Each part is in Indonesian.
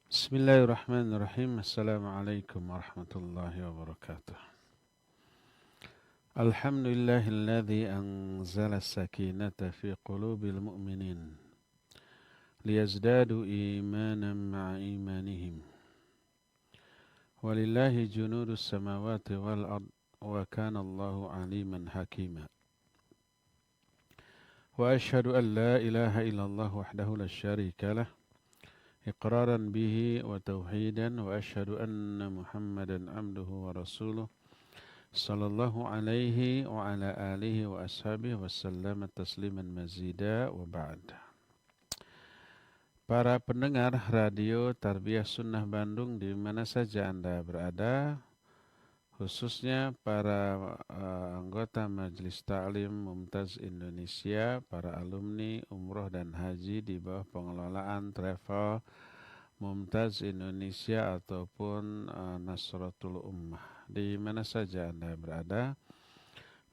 Bismillahirrahmanirrahim. Assalamualaikum warahmatullahi wabarakatuh. Alhamdulillahilladzi anzala as-sakinata fi qulubil mu'minin liyazdadu imanan ma'a imanihim. Walillahi junudus samawati wal ard wa kana Allahu aliman hakima. Wa ashhadu an la ilaha illallah wahdahu la syarika lah إقرارا به وتوحيدا وأشهد أن محمدا عبده ورسوله صلى الله عليه وعلى آله وأصحابه وسلم تسليما مزيدا وبعد. Para pendengar radio Tarbiyah Sunnah Bandung di mana saja Anda berada, khususnya para anggota Majelis Ta'lim Mumtaz Indonesia, para alumni umroh dan haji di bawah pengelolaan Travel Mumtaz Indonesia ataupun Nasratul Ummah, di mana saja Anda berada.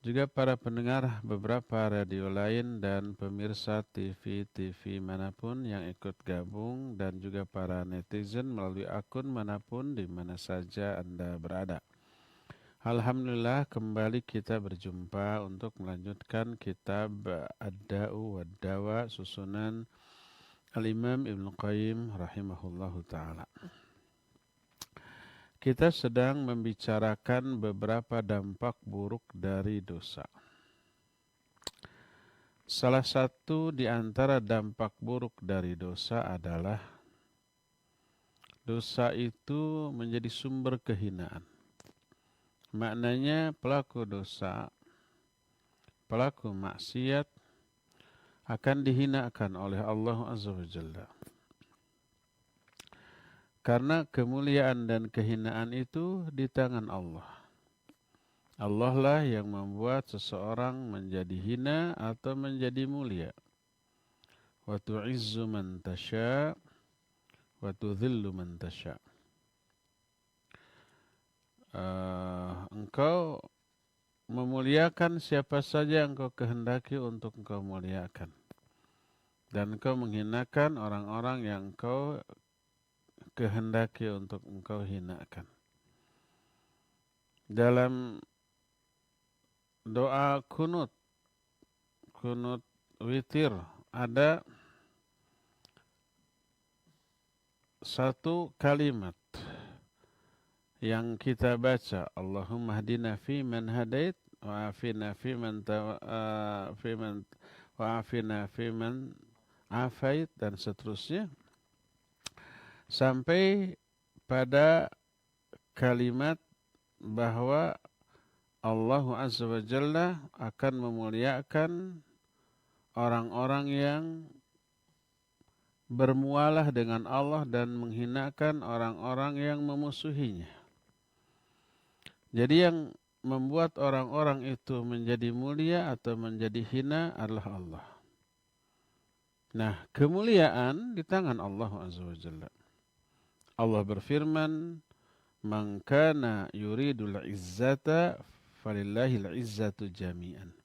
Juga para pendengar beberapa radio lain dan pemirsa TV manapun yang ikut gabung, dan juga para netizen melalui akun manapun di mana saja Anda berada. Alhamdulillah, kembali kita berjumpa untuk melanjutkan kitab Ad-Da'u wad-Dawa susunan Al-Imam Ibnu Qayyim rahimahullahu ta'ala. Kita sedang membicarakan beberapa dampak buruk dari dosa. Salah satu di antara dampak buruk dari dosa adalah dosa itu menjadi sumber kehinaan. Maknanya pelaku dosa, pelaku maksiat akan dihinakan oleh Allah Azza wa Jalla. Karena kemuliaan dan kehinaan itu di tangan Allah. Allah lah yang membuat seseorang menjadi hina atau menjadi mulia. Wa tu'izzu man tasya' wa tudhillu man tasya'. Engkau memuliakan siapa saja engkau kehendaki untuk engkau muliakan. Dan engkau menghinakan orang-orang yang engkau kehendaki untuk engkau hinakan. Dalam doa kunut witir, ada satu kalimat yang kita baca, Allahumma hdina fi man hadait wa afina fi man afait, dan seterusnya sampai pada kalimat bahwa Allah Azza wa Jalla akan memuliakan orang-orang yang bermualah dengan Allah dan menghinakan orang-orang yang memusuhinya. Jadi yang membuat orang-orang itu menjadi mulia atau menjadi hina adalah Allah. Nah, kemuliaan di tangan Allah Azza wa Jalla. Allah berfirman, "Man kana yuridul izzata falillahil izzatu jami'an."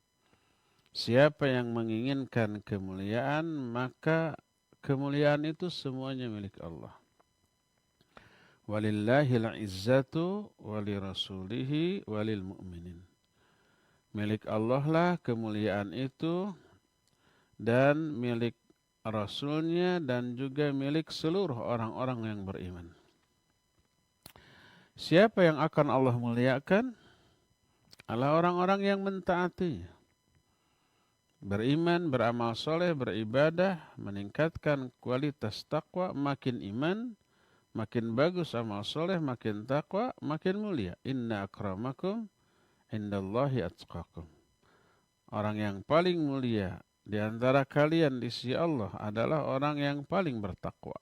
Siapa yang menginginkan kemuliaan, maka kemuliaan itu semuanya milik Allah. Walillahil izzatu walirasulihi walil mu'minin. Milik Allah lah kemuliaan itu, dan milik Rasulnya, dan juga milik seluruh orang-orang yang beriman. Siapa yang akan Allah muliakan? Adalah orang-orang yang mentaatinya. Beriman, beramal soleh, beribadah, meningkatkan kualitas takwa, makin iman, makin bagus amal soleh, makin takwa, makin mulia. Inna akramakum indallahi atqakum. Orang yang paling mulia di antara kalian di sisi Allah adalah orang yang paling bertakwa.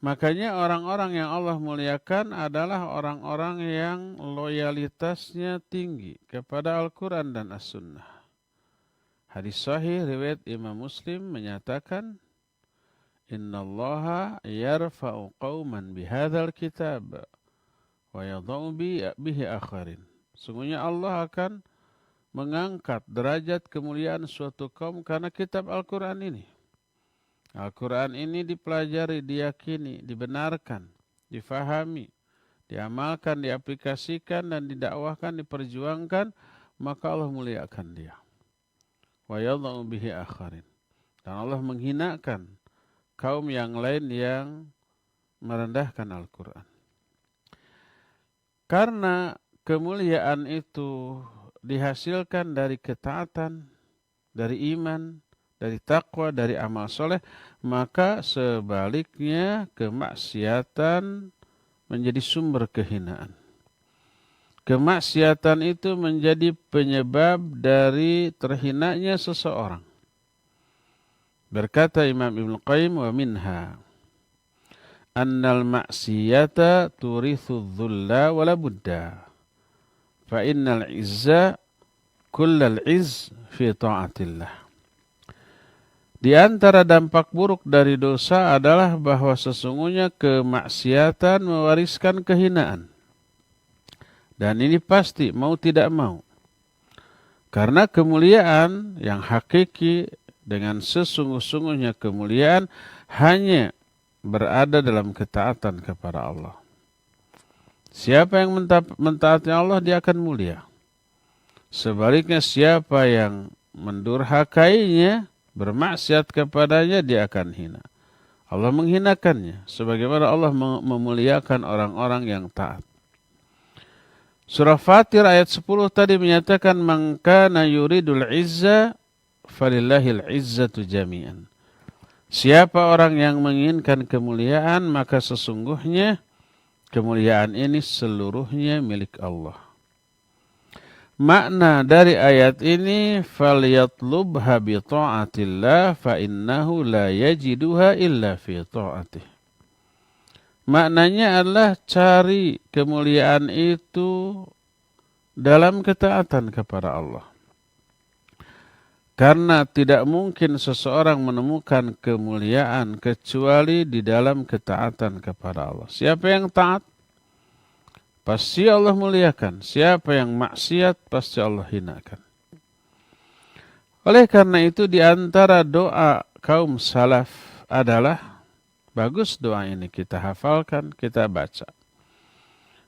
Makanya orang-orang yang Allah muliakan adalah orang-orang yang loyalitasnya tinggi kepada Al-Quran dan As-Sunnah. Hadis sahih riwayat Imam Muslim menyatakan, Innallaha yarfa'u qawman bihadzal kitab wa yadha'u bihi akharin. Sungguhnya Allah akan mengangkat derajat kemuliaan suatu kaum karena kitab Al-Quran ini. Al-Quran ini dipelajari, diyakini, dibenarkan, difahami, diamalkan, diaplikasikan, dan didakwahkan, diperjuangkan, maka Allah muliakan dia. Wa yadha'u bihi akharin. Dan Allah menghinakan kaum yang lain yang merendahkan Al-Quran. Karena kemuliaan itu dihasilkan dari ketaatan, dari iman, dari takwa, dari amal soleh, maka sebaliknya kemaksiatan menjadi sumber kehinaan. Kemaksiatan itu menjadi penyebab dari terhinanya seseorang. Berkata Imam Ibn Qayyim, wa minha annal maksiyata turithu dhulla wala budda fa innal izza kullal izz fi ta'atillah. Di antara dampak buruk dari dosa adalah bahwa sesungguhnya kemaksiatan mewariskan kehinaan. Dan ini pasti, mau tidak mau. Karena kemuliaan yang hakiki dengan sesungguh-sungguhnya kemuliaan hanya berada dalam ketaatan kepada Allah. Siapa yang mentaati Allah, dia akan mulia. Sebaliknya siapa yang mendurhakainya, bermaksiat kepadanya, dia akan hina. Allah menghinakannya, sebagaimana Allah memuliakan orang-orang yang taat. Surah Fatir ayat 10 tadi menyatakan, man kana yuridul izza falillahil izzatu jami'an. Siapa orang yang menginginkan kemuliaan, maka sesungguhnya kemuliaan ini seluruhnya milik Allah. Makna dari ayat ini, falyatlubha bi ta'atillah fa innahu la yajiduha illa fi ta'atih. Maknanya adalah cari kemuliaan itu dalam ketaatan kepada Allah. Karena tidak mungkin seseorang menemukan kemuliaan kecuali di dalam ketaatan kepada Allah. Siapa yang taat, pasti Allah muliakan. Siapa yang maksiat, pasti Allah hinakan. Oleh karena itu, di antara doa kaum salaf adalah, bagus doa ini kita hafalkan, kita baca.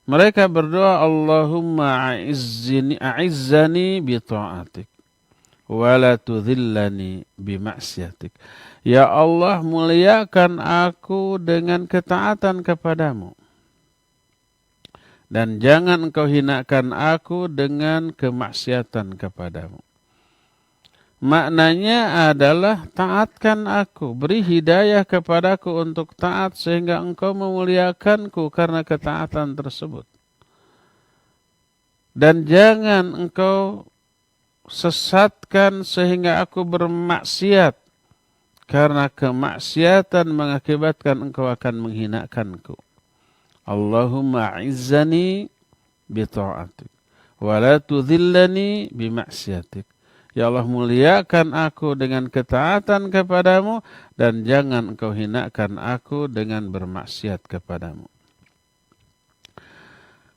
Mereka berdoa, Allahumma a'izzani bi ta'atik, wa la tudhillani bi maksiatik. Ya Allah, muliakan aku dengan ketaatan kepadamu. Dan jangan engkau hinakan aku dengan kemaksiatan kepadamu. Maknanya adalah taatkan aku, beri hidayah kepadaku untuk taat sehingga engkau memuliakanku karena ketaatan tersebut. Dan jangan engkau sesatkan sehingga aku bermaksiat karena kemaksiatan mengakibatkan engkau akan menghinakanku. Allahumma izzani bi ta'atik wa la tudhillani bi maksiatik. Ya Allah, muliakan aku dengan ketaatan kepadamu dan jangan engkau hinakan aku dengan bermaksiat kepadamu.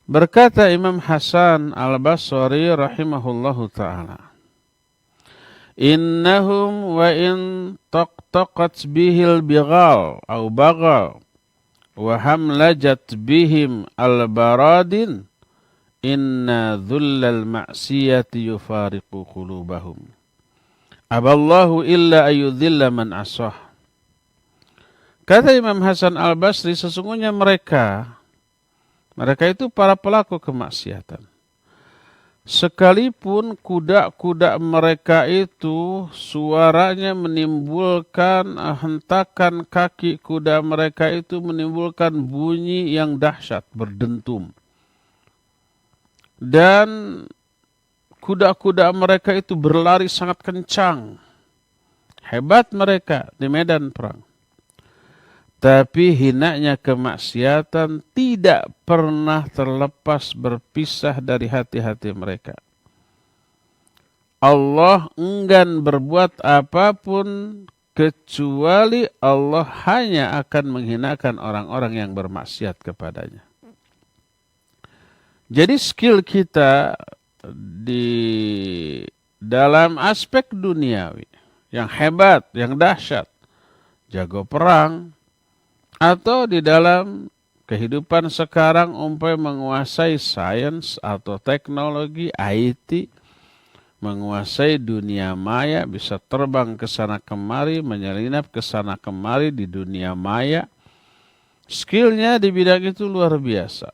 Berkata Imam Hasan Al-Basri rahimahullahu ta'ala, innahum wa in taqtaqat bihil bighal au baghal wa hamlajat bihim al-baradin inna dhullal ma'siyati yufariqu qulubahum aballahu illa ayudhilla man asah. Kata Imam Hasan Al-Basri, sesungguhnya mereka itu para pelaku kemaksiatan. Sekalipun kuda-kuda mereka itu suaranya menimbulkan, hentakan kaki kuda mereka itu menimbulkan bunyi yang dahsyat, berdentum. Dan kuda-kuda mereka itu berlari sangat kencang. Hebat mereka di medan perang. Tapi hinanya kemaksiatan tidak pernah terlepas berpisah dari hati-hati mereka. Allah enggan berbuat apapun kecuali Allah hanya akan menghinakan orang-orang yang bermaksiat kepadanya. Jadi skill kita di dalam aspek duniawi yang hebat, yang dahsyat, jago perang, atau di dalam kehidupan sekarang menguasai sains atau teknologi IT, menguasai dunia maya, bisa terbang ke sana kemari, menyelinap ke sana kemari di dunia maya. Skillnya di bidang itu luar biasa.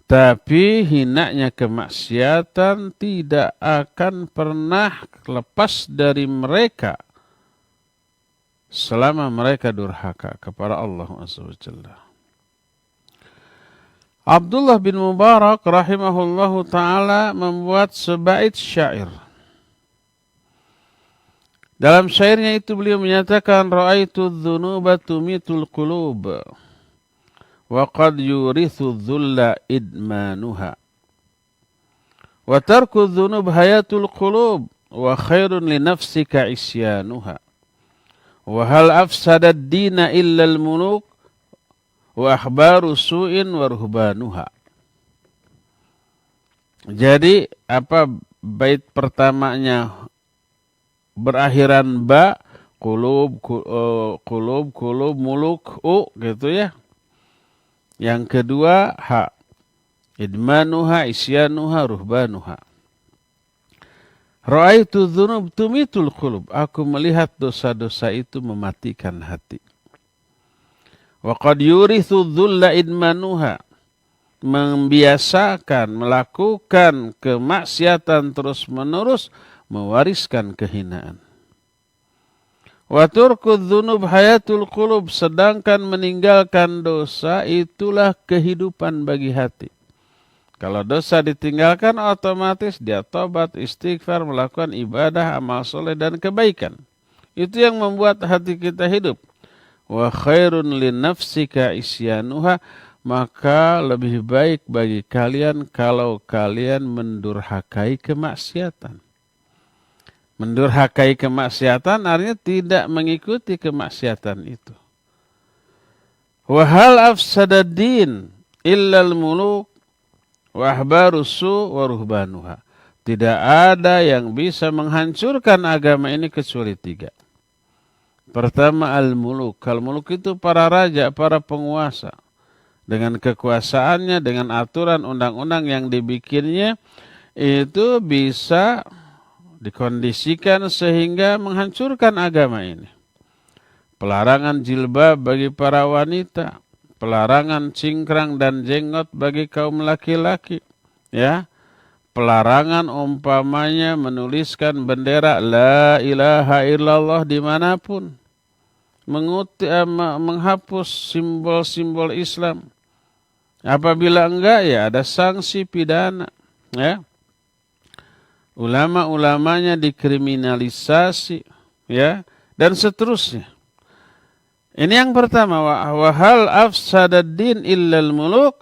Tapi hinanya kemaksiatan tidak akan pernah lepas dari mereka selama mereka durhaka kepada Allah SWT. Abdullah bin Mubarak rahimahullahu ta'ala membuat sebait syair. Dalam syairnya itu beliau menyatakan, Ra'aitu dhunuba tumitul qulub, wa qad yurithu dhulla idmanuha. Wa tarku dhunub hayatul qulub, wa khairun li nafsika isyanuha. Wa hal afsadad dina illa al-muluk, wa akhbaru su'in wa ruhbanuha. Jadi apa bait pertamanya berakhiran ba, kulub, muluk, gitu ya. Yang kedua ha, idmanuha, isyanuha, ruhbanuha. Ra'aitu dzunub tumitul qulub. Aku melihat dosa-dosa itu mematikan hati. Wa qad yurithu dhulla idmanuha. Membiasakan, melakukan kemaksiatan terus-menerus, mewariskan kehinaan. Wa turku dzunub hayatul qulub. Sedangkan meninggalkan dosa itulah kehidupan bagi hati. Kalau dosa ditinggalkan, otomatis dia tobat, istighfar, melakukan ibadah, amal soleh, dan kebaikan. Itu yang membuat hati kita hidup. Wa khairun li nafsika isyanuha. Maka lebih baik bagi kalian kalau kalian mendurhakai kemaksiatan. Mendurhakai kemaksiatan artinya tidak mengikuti kemaksiatan itu. Wa hal afsadad-din illal muluk wa ahbarusu wa ruhbanuha. Tidak ada yang bisa menghancurkan agama ini kecuali tiga. Pertama al-muluk. Al-muluk itu para raja, para penguasa. Dengan kekuasaannya, dengan aturan undang-undang yang dibikinnya, itu bisa dikondisikan sehingga menghancurkan agama ini. Pelarangan jilbab bagi para wanita, pelarangan cingkrang dan jenggot bagi kaum laki-laki, ya. Pelarangan umpamanya menuliskan bendera la ilaha illallah dimanapun, menghapus simbol-simbol Islam. Apabila enggak, ya ada sanksi pidana, ya. Ulama-ulamanya dikriminalisasi, ya, dan seterusnya. Ini yang pertama, wa hal afsadad-din illal muluk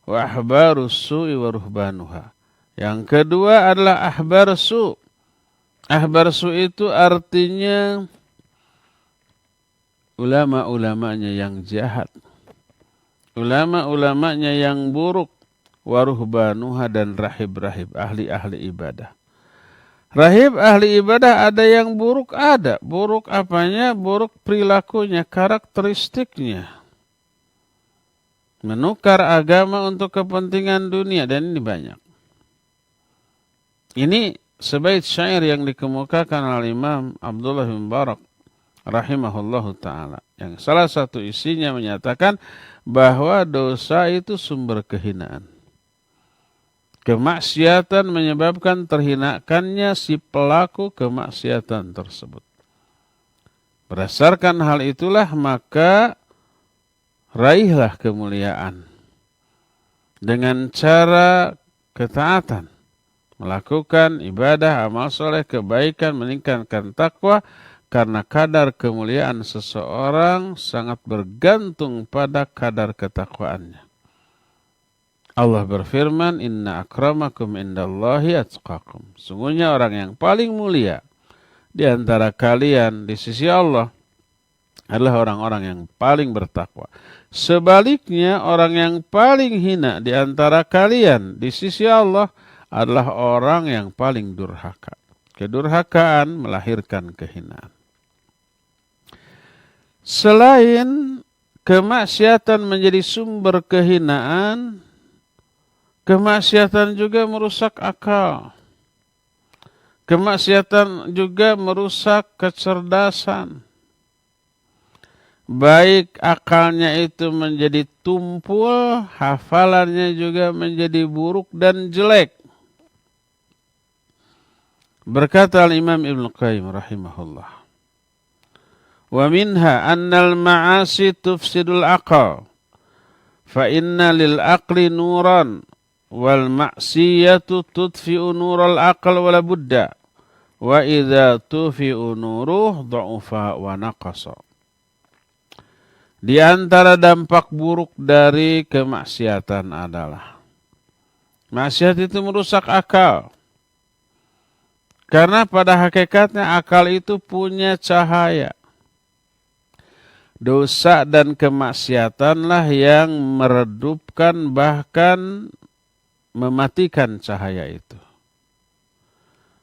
wa ahbarus su'i wa ruhbanuha. Yang kedua adalah ahbar su'. Ahbar su' itu artinya ulama-ulamanya yang jahat. Ulama-ulamanya yang buruk. Wa ruhbanuha, dan rahib-rahib, ahli-ahli ibadah. Rahib ahli ibadah ada yang buruk, ada. Buruk apanya? Buruk perilakunya, karakteristiknya. Menukar agama untuk kepentingan dunia, dan ini banyak. Ini sebait syair yang dikemukakan oleh Imam Abdullah bin Mubarak rahimahullahu ta'ala. Yang salah satu isinya menyatakan bahwa dosa itu sumber kehinaan. Kemaksiatan menyebabkan terhinakannya si pelaku kemaksiatan tersebut. Berdasarkan hal itulah maka raihlah kemuliaan dengan cara ketaatan, melakukan ibadah, amal soleh, kebaikan, meningkatkan takwa, karena kadar kemuliaan seseorang sangat bergantung pada kadar ketakwaannya. Allah berfirman, Inna akramakum indallahi atqakum. Sungguhnya orang yang paling mulia di antara kalian di sisi Allah adalah orang-orang yang paling bertakwa. Sebaliknya, orang yang paling hina di antara kalian di sisi Allah adalah orang yang paling durhaka. Kedurhakaan melahirkan kehinaan. Selain kemaksiatan menjadi sumber kehinaan, kemaksiatan juga merusak akal. Kemaksiatan juga merusak kecerdasan. Baik akalnya itu menjadi tumpul, hafalannya juga menjadi buruk dan jelek. Berkata Imam Ibn Qayyim rahimahullah, wa minha annal ma'asi tufsidul aqal, fa inna lil aqli nuran, wal ma'siyatu tudfi'u nural aqal wala budda, wa idza tufi'u nuruh dha'ufa wa naqasa. Di antara dampak buruk dari kemaksiatan adalah maksiat itu merusak akal. Karena pada hakikatnya akal itu punya cahaya. Dosa dan kemaksiatanlah yang meredupkan bahkan mematikan cahaya itu.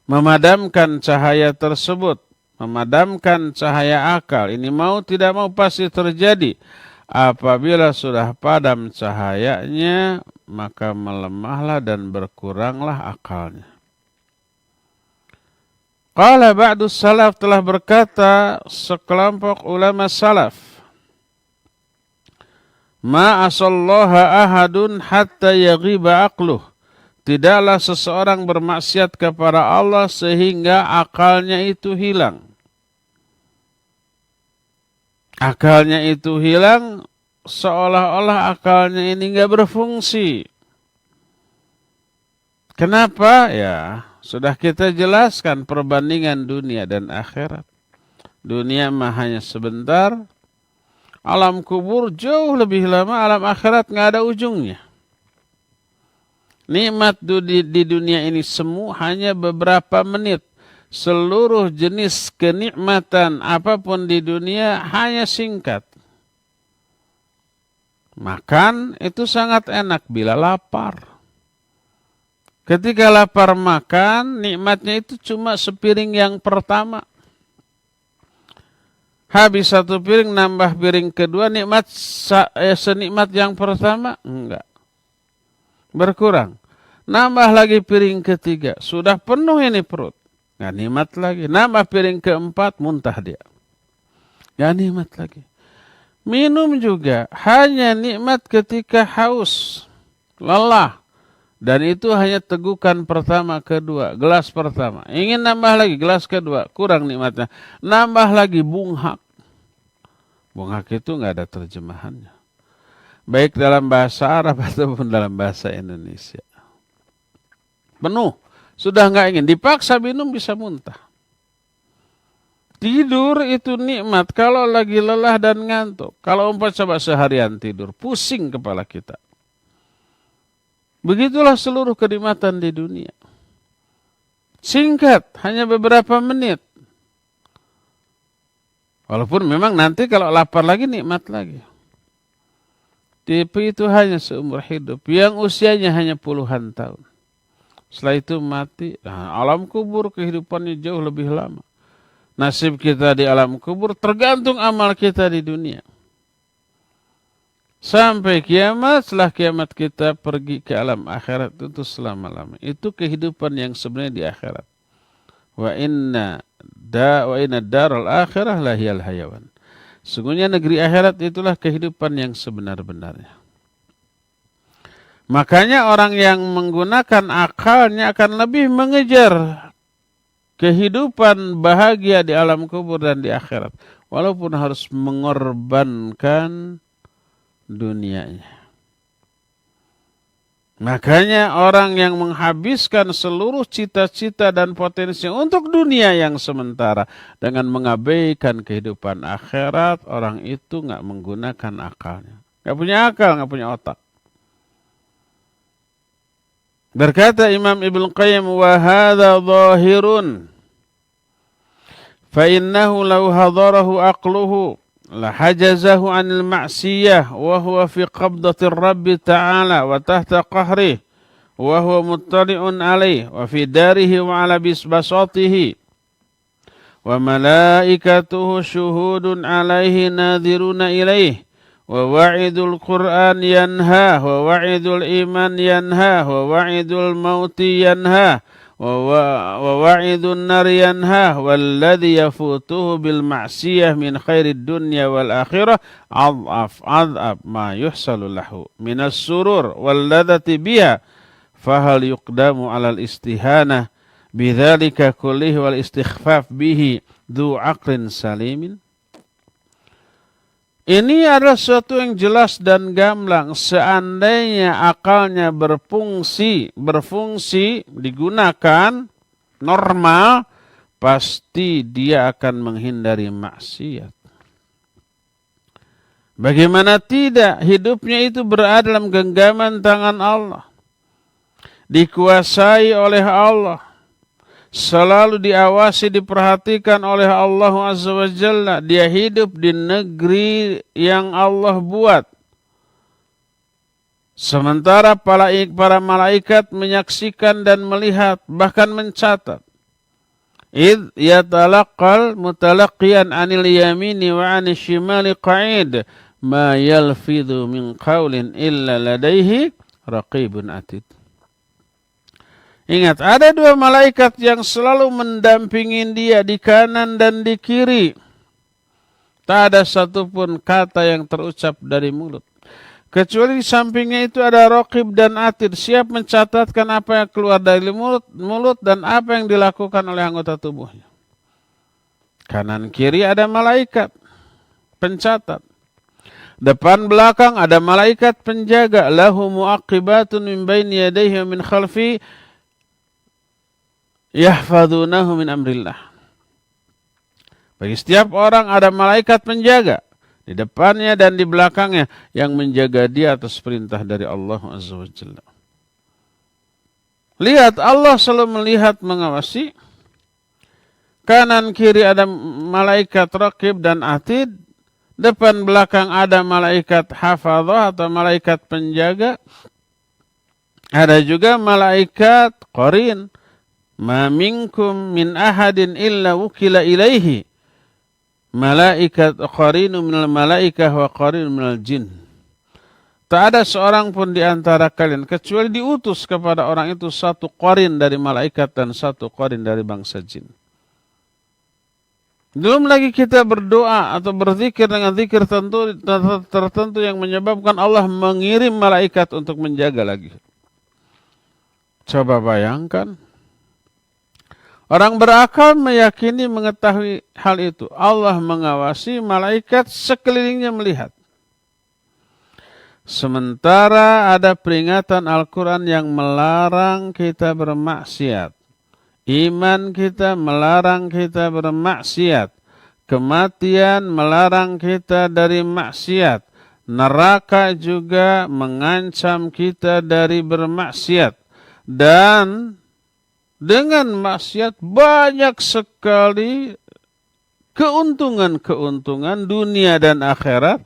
Memadamkan cahaya tersebut. Memadamkan cahaya akal. Ini mau tidak mau pasti terjadi. Apabila sudah padam cahayanya, maka melemahlah dan berkuranglah akalnya. Qala ba'du salaf, telah berkata sekelompok ulama salaf, ma asallaha ahadun hatta yaghiba aqluh. Tidaklah seseorang bermaksiat kepada Allah sehingga akalnya itu hilang. Akalnya itu hilang, seolah-olah akalnya ini enggak berfungsi. Kenapa? Ya, sudah kita jelaskan perbandingan dunia dan akhirat. Dunia mah hanya sebentar. Alam kubur jauh lebih lama, alam akhirat enggak ada ujungnya. Nikmat di dunia ini semu hanya beberapa menit. Seluruh jenis kenikmatan apapun di dunia hanya singkat. Makan itu sangat enak bila lapar. Ketika lapar makan, nikmatnya itu cuma sepiring yang pertama. Habis satu piring, nambah piring kedua, nikmat senikmat yang pertama? Enggak. Berkurang. Nambah lagi piring ketiga. Sudah penuh ini perut. Nggak nikmat lagi. Nambah piring keempat, muntah dia. Nggak nikmat lagi. Minum juga hanya nikmat ketika haus. Lelah. Dan itu hanya tegukan pertama, kedua. Gelas pertama. Ingin nambah lagi, gelas kedua. Kurang nikmatnya. Nambah lagi, bunghak. Bunghak itu nggak ada terjemahannya. Baik dalam bahasa Arab ataupun dalam bahasa Indonesia. Penuh. Sudah nggak ingin. Dipaksa minum bisa muntah. Tidur itu nikmat kalau lagi lelah dan ngantuk. Kalau coba seharian tidur, pusing kepala kita. Begitulah seluruh kenikmatan di dunia. Singkat, hanya beberapa menit. Walaupun memang nanti kalau lapar lagi, nikmat lagi. Tapi itu hanya seumur hidup. Yang usianya hanya puluhan tahun. Setelah itu mati. Nah, alam kubur kehidupannya jauh lebih lama. Nasib kita di alam kubur tergantung amal kita di dunia. Sampai kiamat, setelah kiamat kita pergi ke alam akhirat itu selama-lama. Itu kehidupan yang sebenarnya di akhirat. Wa inna daral akhirah lahiyal hayawan. Sungguhnya negeri akhirat itulah kehidupan yang sebenar-benarnya. Makanya orang yang menggunakan akalnya akan lebih mengejar kehidupan bahagia di alam kubur dan di akhirat. Walaupun harus mengorbankan dunianya. Makanya orang yang menghabiskan seluruh cita-cita dan potensi untuk dunia yang sementara dengan mengabaikan kehidupan akhirat, orang itu nggak menggunakan akalnya. Nggak punya akal, nggak punya otak. Berkata Imam Ibn Qayyim, wa hadha zahirun fa innahu law hadarahu aqluhu lahajazahu anil ma'siyah wa huwa fi qabdatir rabbi ta'ala wa tahta qahrih wa huwa muttali'un alaih wa fi darihi wa ala bisbasatihi wa malaikatuhu syuhudun alaihi nadhiruna ilaih wa wa'idul Qur'an yanha wa wa'idul iman yanha wa wa'idul mauti yanha ووعد النار ينهاه والذي يفوته بالمعصية من خير الدنيا والآخرة أضعف ما يحصل له من السرور واللذة بها فهل يقدم على الاستهانة بذلك كله والاستخفاف به ذو عقل سليم. Ini adalah sesuatu yang jelas dan gamblang. Seandainya akalnya berfungsi, digunakan normal, pasti dia akan menghindari maksiat. Bagaimana tidak? Hidupnya itu berada dalam genggaman tangan Allah. Dikuasai oleh Allah. Selalu diawasi, diperhatikan oleh Allah Azza wa Jalla. Dia hidup di negeri yang Allah buat. Sementara para malaikat menyaksikan dan melihat, bahkan mencatat. Idh yatalaqqal mutalaqqiyan anil yamini wa anil shimali qa'id. Ma yalfidhu min qawlin illa ladaihi raqibun atid. Ingat, ada dua malaikat yang selalu mendampingi dia di kanan dan di kiri. Tak ada satupun kata yang terucap dari mulut. Kecuali di sampingnya itu ada Raqib dan Atid, siap mencatatkan apa yang keluar dari mulut dan apa yang dilakukan oleh anggota tubuhnya. Kanan kiri ada malaikat pencatat. Depan belakang ada malaikat penjaga. Lahu mu'aqibatun min baini yadayhi wa min khalfi yahfadunahu min amrillah. Bagi setiap orang ada malaikat penjaga di depannya dan di belakangnya yang menjaga dia atas perintah dari Allah Azza wa Jalla. Lihat, Allah selalu melihat, mengawasi. Kanan kiri ada malaikat Raqib dan Atid. Depan belakang ada malaikat hafadhah atau malaikat penjaga. Ada juga malaikat qarin. Ma minkum min ahadin illa wukila ilaihi malaikat qarinu minal malaikah wa qarinu minal jin. Tak ada seorang pun di antara kalian kecuali diutus kepada orang itu satu qarin dari malaikat dan satu qarin dari bangsa jin. Belum lagi kita berdoa atau berzikir dengan zikir tertentu yang menyebabkan Allah mengirim malaikat untuk menjaga lagi. Coba bayangkan. Orang berakal meyakini, mengetahui hal itu. Allah mengawasi, malaikat sekelilingnya melihat. Sementara ada peringatan Al-Quran yang melarang kita bermaksiat. Iman kita melarang kita bermaksiat. Kematian melarang kita dari maksiat. Neraka juga mengancam kita dari bermaksiat. Dan dengan maksiat banyak sekali keuntungan-keuntungan dunia dan akhirat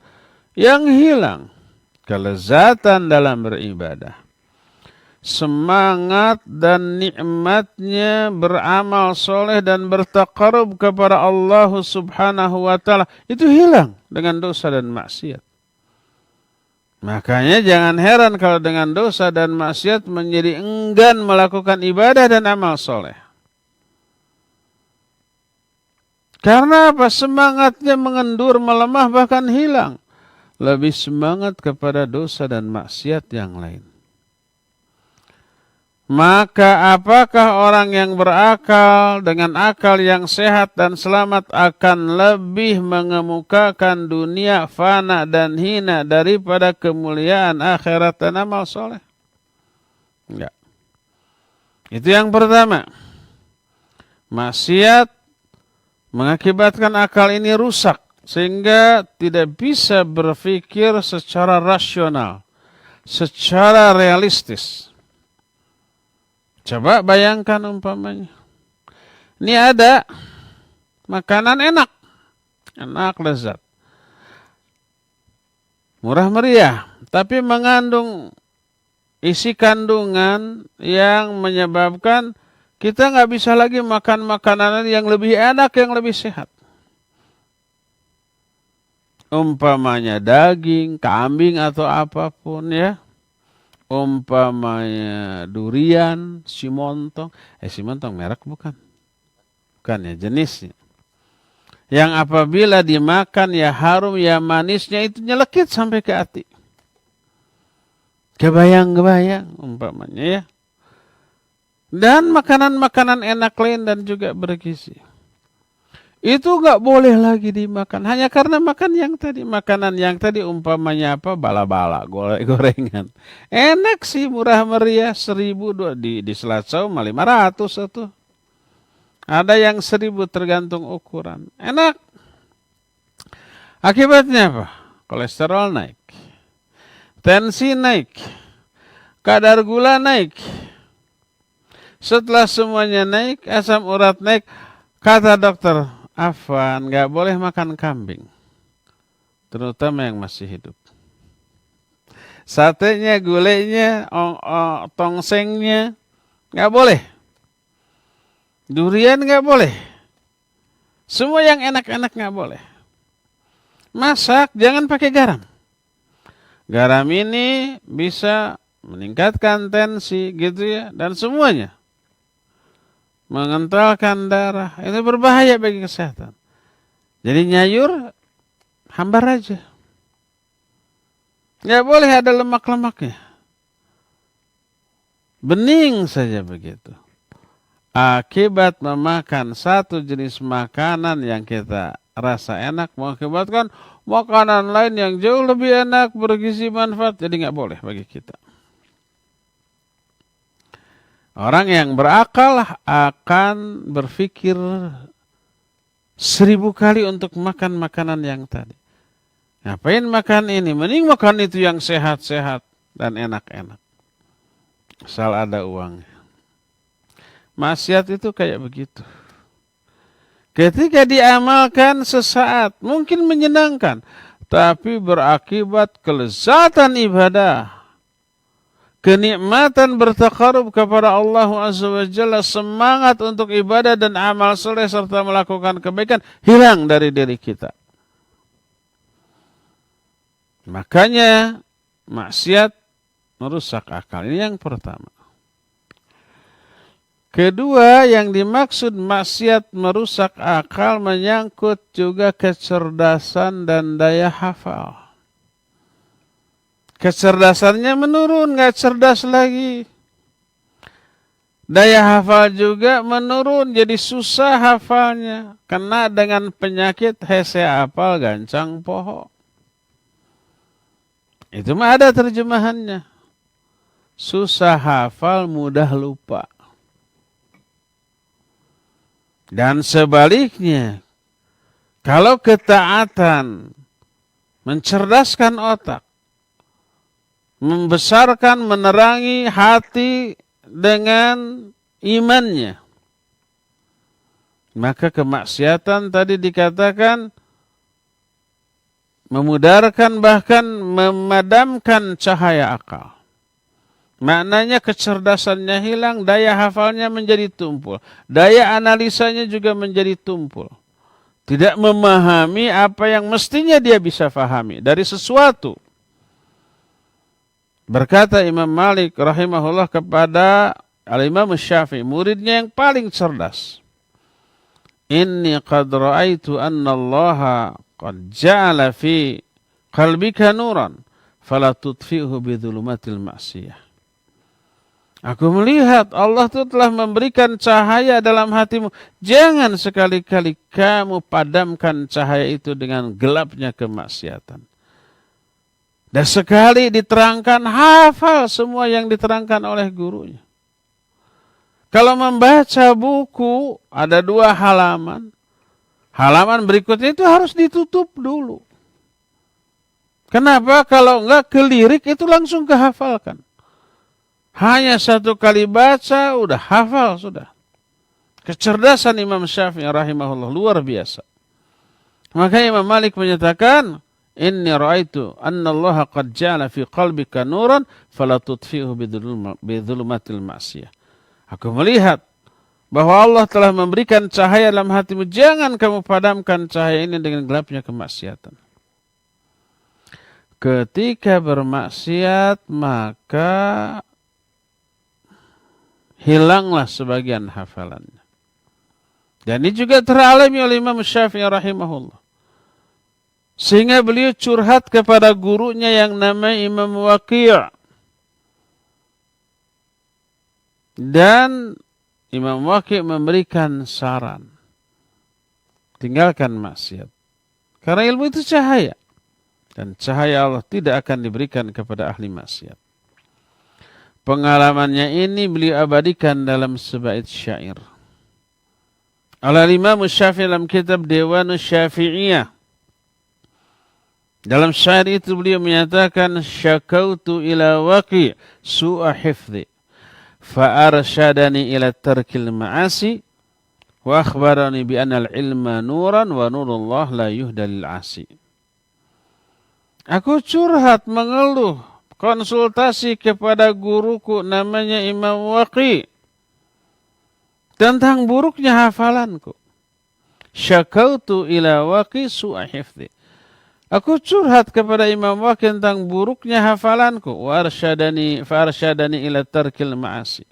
yang hilang. Kelezatan dalam beribadah. Semangat dan nikmatnya beramal soleh dan bertaqarrub kepada Allah Subhanahu wa ta'ala. Itu hilang dengan dosa dan maksiat. Makanya jangan heran kalau dengan dosa dan maksiat menjadi enggan melakukan ibadah dan amal soleh. Karena apa? Semangatnya mengendur, melemah, bahkan hilang. Lebih semangat kepada dosa dan maksiat yang lain. Maka apakah orang yang berakal dengan akal yang sehat dan selamat akan lebih mengemukakan dunia fana dan hina daripada kemuliaan akhirat dan amal soleh? Enggak. Itu yang pertama. Maksiat mengakibatkan akal ini rusak sehingga tidak bisa berpikir secara rasional, secara realistis. Coba bayangkan umpamanya. Ini ada makanan enak. Enak, lezat. Murah meriah. Tapi mengandung isi kandungan yang menyebabkan kita nggak bisa lagi makan makanan yang lebih enak, yang lebih sehat. Umpamanya daging, kambing atau apapun ya. Umpamanya durian, simontong. Simontong merek bukan? Bukan ya, jenisnya. Yang apabila dimakan ya harum, ya manisnya itu nyelekit sampai ke hati. Kebayang-kebayang umpamanya ya. Dan makanan-makanan enak lain dan juga bergizi. Itu nggak boleh lagi dimakan. Hanya karena makan yang tadi. Makanan yang tadi umpamanya apa? Bala-bala, gorengan. Enak sih, murah meriah. 1.000 di Selat Saum 500 itu. Ada yang 1.000 tergantung ukuran. Enak. Akibatnya apa? Kolesterol naik. Tensi naik. Kadar gula naik. Setelah semuanya naik, asam urat naik, kata dokter, Afwan, nggak boleh makan kambing. Terutama yang masih hidup. Satenya, gulainya, tongsengnya, nggak boleh. Durian nggak boleh. Semua yang enak-enak nggak boleh. Masak, jangan pakai garam. Garam ini bisa meningkatkan tensi gitu ya, dan semuanya. Mengentalkan darah, itu berbahaya bagi kesehatan. Jadi nyayur, hambar aja. Nggak boleh ada lemak-lemaknya. Bening saja begitu. Akibat memakan satu jenis makanan yang kita rasa enak, mengakibatkan makanan lain yang jauh lebih enak, bergizi, manfaat, jadi nggak boleh bagi kita. Orang yang berakal akan berpikir 1.000 kali untuk makan makanan yang tadi. Ngapain makan ini? Mending makan itu yang sehat-sehat dan enak-enak. Asal ada uangnya. Maksiat itu kayak begitu. Ketika diamalkan sesaat, mungkin menyenangkan. Tapi berakibat kelezatan ibadah. Kenikmatan bertakarub kepada Allah Azza wa Jalla, semangat untuk ibadah dan amal soleh serta melakukan kebaikan hilang dari diri kita. Makanya maksiat merusak akal. Ini yang pertama. Kedua, yang dimaksud maksiat merusak akal menyangkut juga kecerdasan dan daya hafal. Kecerdasannya menurun, nggak cerdas lagi. Daya hafal juga menurun, jadi susah hafalnya. Kena dengan penyakit hese hafal gancang poho. Itu mah ada terjemahannya. Susah hafal, mudah lupa. Dan sebaliknya, kalau ketaatan mencerdaskan otak, membesarkan, menerangi hati dengan imannya, maka kemaksiatan tadi dikatakan memudarkan, bahkan memadamkan cahaya akal. Maknanya kecerdasannya hilang, daya hafalnya menjadi tumpul. Daya analisanya juga menjadi tumpul. Tidak memahami apa yang mestinya dia bisa fahami dari sesuatu. Berkata Imam Malik rahimahullah kepada Al-Imam Syafi'i, muridnya yang paling cerdas. Inni qad ra'aitu anna Allah qad ja'ala fi qalbika nuran fala tudfi'hu bidhulumatil ma'siyah. Aku melihat Allah itu telah memberikan cahaya dalam hatimu. Jangan sekali-kali kamu padamkan cahaya itu dengan gelapnya kemaksiatan. Dan sekali diterangkan, hafal semua yang diterangkan oleh gurunya. Kalau membaca buku, ada 2 halaman. Halaman berikutnya itu harus ditutup dulu. Kenapa? Kalau enggak kelirik itu langsung kehafalkan. Hanya 1 kali baca, udah hafal sudah. Kecerdasan Imam Syafi'i rahimahullah luar biasa. Maka Imam Malik menyatakan, Inni ra'aitu anna Allah qad ja'ala fi qalbika nuran fala tudfi'hu bidhulumatil ma'siyah. Aku melihat bahwa Allah telah memberikan cahaya dalam hatimu, jangan kamu padamkan cahaya ini dengan gelapnya kemaksiatan. Ketika bermaksiat, maka hilanglah sebagian hafalannya. Dan ini juga teralami oleh Imam Syafi'i rahimahullah. Sehingga beliau curhat kepada gurunya yang namanya Imam Waqi'. Dan Imam Waqi' memberikan saran. Tinggalkan maksiat. Karena ilmu itu cahaya. Dan cahaya Allah tidak akan diberikan kepada ahli maksiat. Pengalamannya ini beliau abadikan dalam sebaik syair. Al-Imam Syafi'i dalam kitab Dewan Syafi'iyah. Dalam syair itu beliau menyatakan, syakautu ila Waqi' su'a hifzi. Fa'arsyadani ila tarkil ma'asi. Wa akhbarani bi anal ilma nuran wa nurullah la yuhdalil asi. Aku curhat, mengeluh, konsultasi kepada guruku namanya Imam Waqi' tentang buruknya hafalanku. Syakautu ila Waqi' su'a hifzi. Aku curhat kepada Imam Waqi' tentang buruknya hafalanku. Wa arsyadani ila tarkil ma'asi.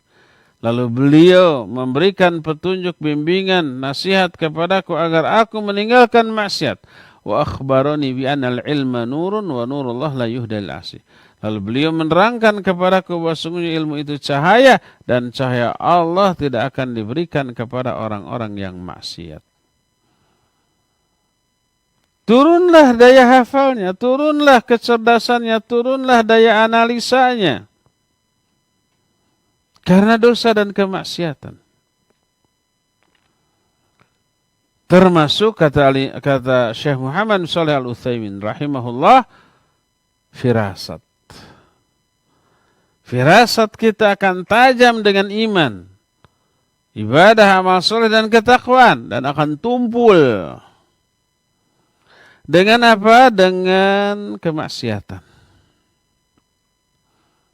Lalu beliau memberikan petunjuk, bimbingan, nasihat kepadaku agar aku meninggalkan maksiat. Wa akhbarani bi anal ilma nurun wa nurullah la yuhdal asi. Lalu beliau menerangkan kepadaku bahwa sungguhnya ilmu itu cahaya dan cahaya Allah tidak akan diberikan kepada orang-orang yang maksiat. Turunlah daya hafalnya, turunlah kecerdasannya, turunlah daya analisanya. Karena dosa dan kemaksiatan. Termasuk kata Syekh Muhammad Shalih Al-Utsaimin rahimahullah, firasat. Firasat kita akan tajam dengan iman, ibadah, amal soleh dan ketakwaan, dan akan tumpul. Dengan apa? Dengan kemaksiatan.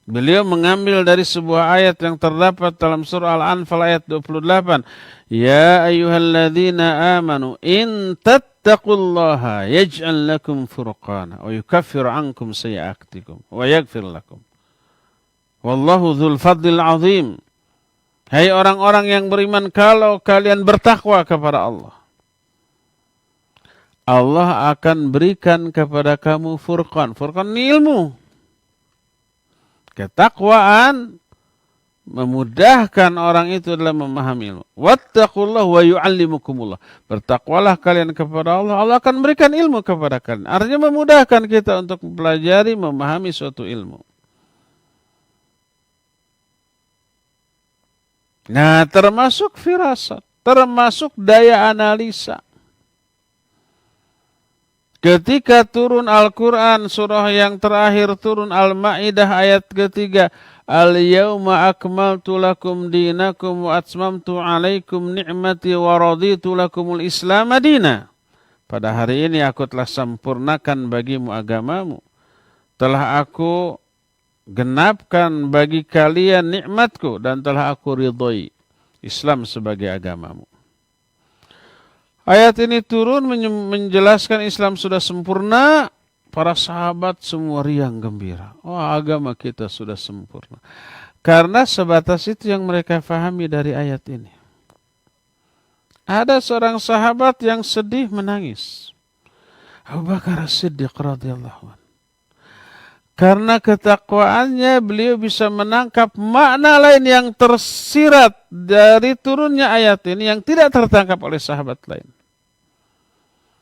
Beliau mengambil dari sebuah ayat yang terdapat dalam surah Al-Anfal ayat 28. Ya ayyuhalladzina amanu in tattaqullaha yaj'al lakum furqana wa yukaffir ankum sayyi'atikum wa yaghfir lakum. Wallahu dzul fadlil azim. Hai orang-orang yang beriman, kalau kalian bertakwa kepada Allah, Allah akan berikan kepada kamu furqan. Furqan ini ilmu. Ketakwaan memudahkan orang itu dalam memahami ilmu. Wattaqullah wa yu'allimukumullah. Bertakwalah kalian kepada Allah, Allah akan berikan ilmu kepada kalian. Artinya memudahkan kita untuk mempelajari, memahami suatu ilmu. Nah, termasuk firasat, termasuk daya analisa. Ketika turun Al-Quran, surah yang terakhir turun Al-Ma'idah ayat ketiga. Al-yawma akmaltu lakum dinakum wa atmamtu alaikum ni'mati wa raditu lakumul islam madina. Pada hari ini aku telah sempurnakan bagimu agamamu. Telah aku genapkan bagi kalian nikmatku dan telah aku ridhoi Islam sebagai agamamu. Ayat ini turun menjelaskan Islam sudah sempurna. Para sahabat semua riang gembira. Oh, agama kita sudah sempurna. Karena sebatas itu yang mereka fahami dari ayat ini. Ada seorang sahabat yang sedih menangis. Abu Bakar As-Siddiq radhiyallahu anhu. Karena ketakwaannya beliau bisa menangkap makna lain yang tersirat dari turunnya ayat ini yang tidak tertangkap oleh sahabat lain.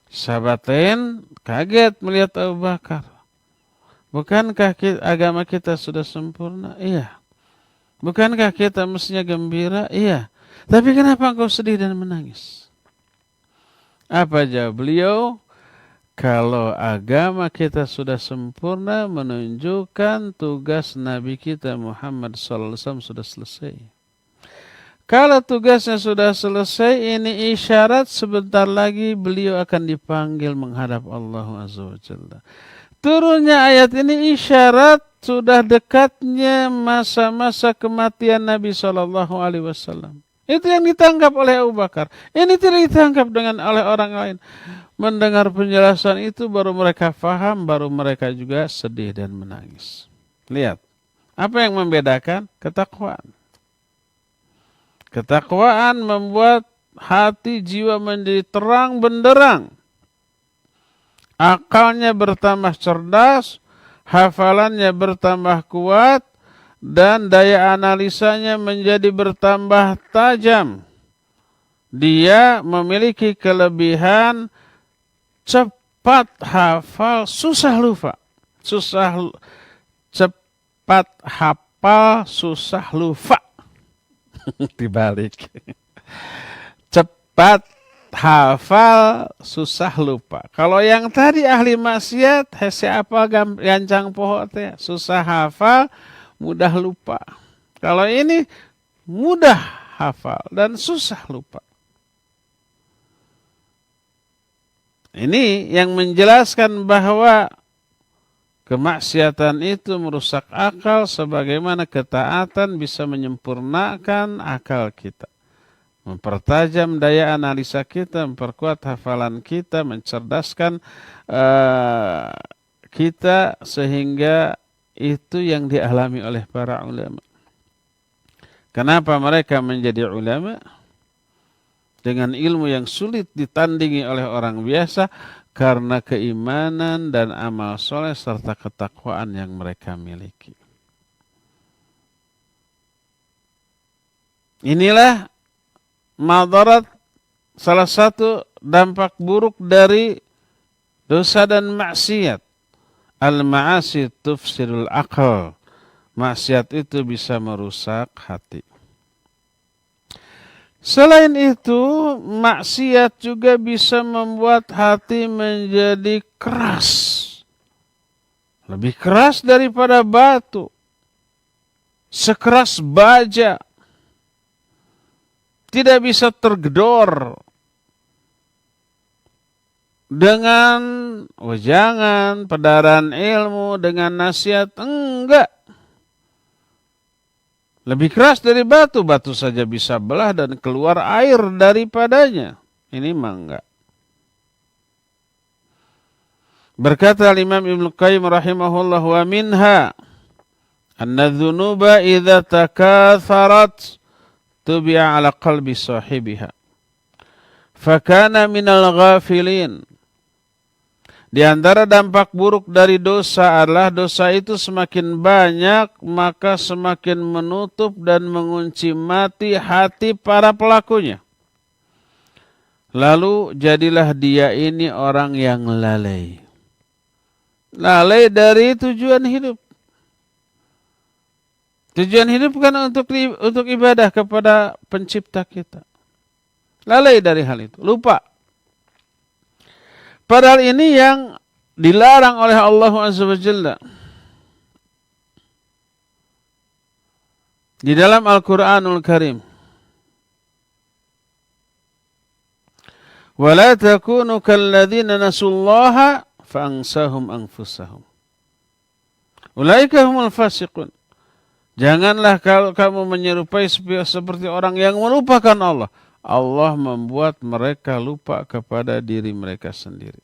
Sahabat lain kaget melihat Abu Bakar. Bukankah agama kita sudah sempurna? Iya. Bukankah kita mestinya gembira? Iya. Tapi kenapa engkau sedih dan menangis? Apa jawab beliau? Kalau agama kita sudah sempurna, menunjukkan tugas Nabi kita Muhammad SAW sudah selesai. Kalau tugasnya sudah selesai, ini isyarat sebentar lagi beliau akan dipanggil menghadap Allah Azza wa Jalla. Turunnya ayat ini isyarat sudah dekatnya masa-masa kematian Nabi SAW. Itu yang ditangkap oleh Abu Bakar. Ini tidak ditangkap oleh orang lain. Mendengar penjelasan itu baru mereka faham, baru mereka juga sedih dan menangis. Lihat, apa yang membedakan? Ketakwaan. Ketakwaan membuat hati jiwa menjadi terang benderang. Akalnya bertambah cerdas, hafalannya bertambah kuat, dan daya analisanya menjadi bertambah tajam. Dia memiliki kelebihan cepat hafal, susah lupa. Cepat hafal, susah lupa. Dibalik. Cepat hafal, susah lupa. Kalau yang tadi ahli maksiat, hese apa gancang poho teh, susah hafal, mudah lupa. Kalau ini mudah hafal dan susah lupa. Ini yang menjelaskan bahwa kemaksiatan itu merusak akal sebagaimana ketaatan bisa menyempurnakan akal kita. Mempertajam daya analisa kita, memperkuat hafalan kita, mencerdaskan kita sehingga itu yang dialami oleh para ulama. Kenapa mereka menjadi ulama? Dengan ilmu yang sulit ditandingi oleh orang biasa karena keimanan dan amal soleh serta ketakwaan yang mereka miliki. Inilah madarat, salah satu dampak buruk dari dosa dan maksiat. Al-ma'asi tufsirul aql. Maksiat itu bisa merusak hati. Selain itu, maksiat juga bisa membuat hati menjadi keras. Lebih keras daripada batu. Sekeras baja. Tidak bisa tergedor. Dengan wejangan, pedaran ilmu, dengan nasihat, enggak. Lebih keras dari batu, batu saja bisa belah dan keluar air daripadanya. Ini mah enggak. Berkata Imam Ibnu Qayyim rahimahullah, wa minha anna dhunuba idza takatharat tubi'a ala qalbi sahibiha. Fakana minal ghafilin. Di antara dampak buruk dari dosa adalah dosa itu semakin banyak, maka semakin menutup dan mengunci mati hati para pelakunya. Lalu jadilah dia ini orang yang lalai. Lalai dari tujuan hidup. Tujuan hidup kan untuk ibadah kepada pencipta kita. Lalai dari hal itu, lupa. Padahal ini yang dilarang oleh Allah Azza wa Jalla. Di dalam Al-Quranul Karim. وَلَا تَكُونُوا كَالَّذِينَ نَسُوا اللَّهَ فَأَنْسَاهُمْ أَنفُسَهُمْ أُولَئِكَ هُمُ الْفَاسِقُونَ. Janganlah kalau kamu menyerupai seperti orang yang melupakan Allah. Allah membuat mereka lupa kepada diri mereka sendiri.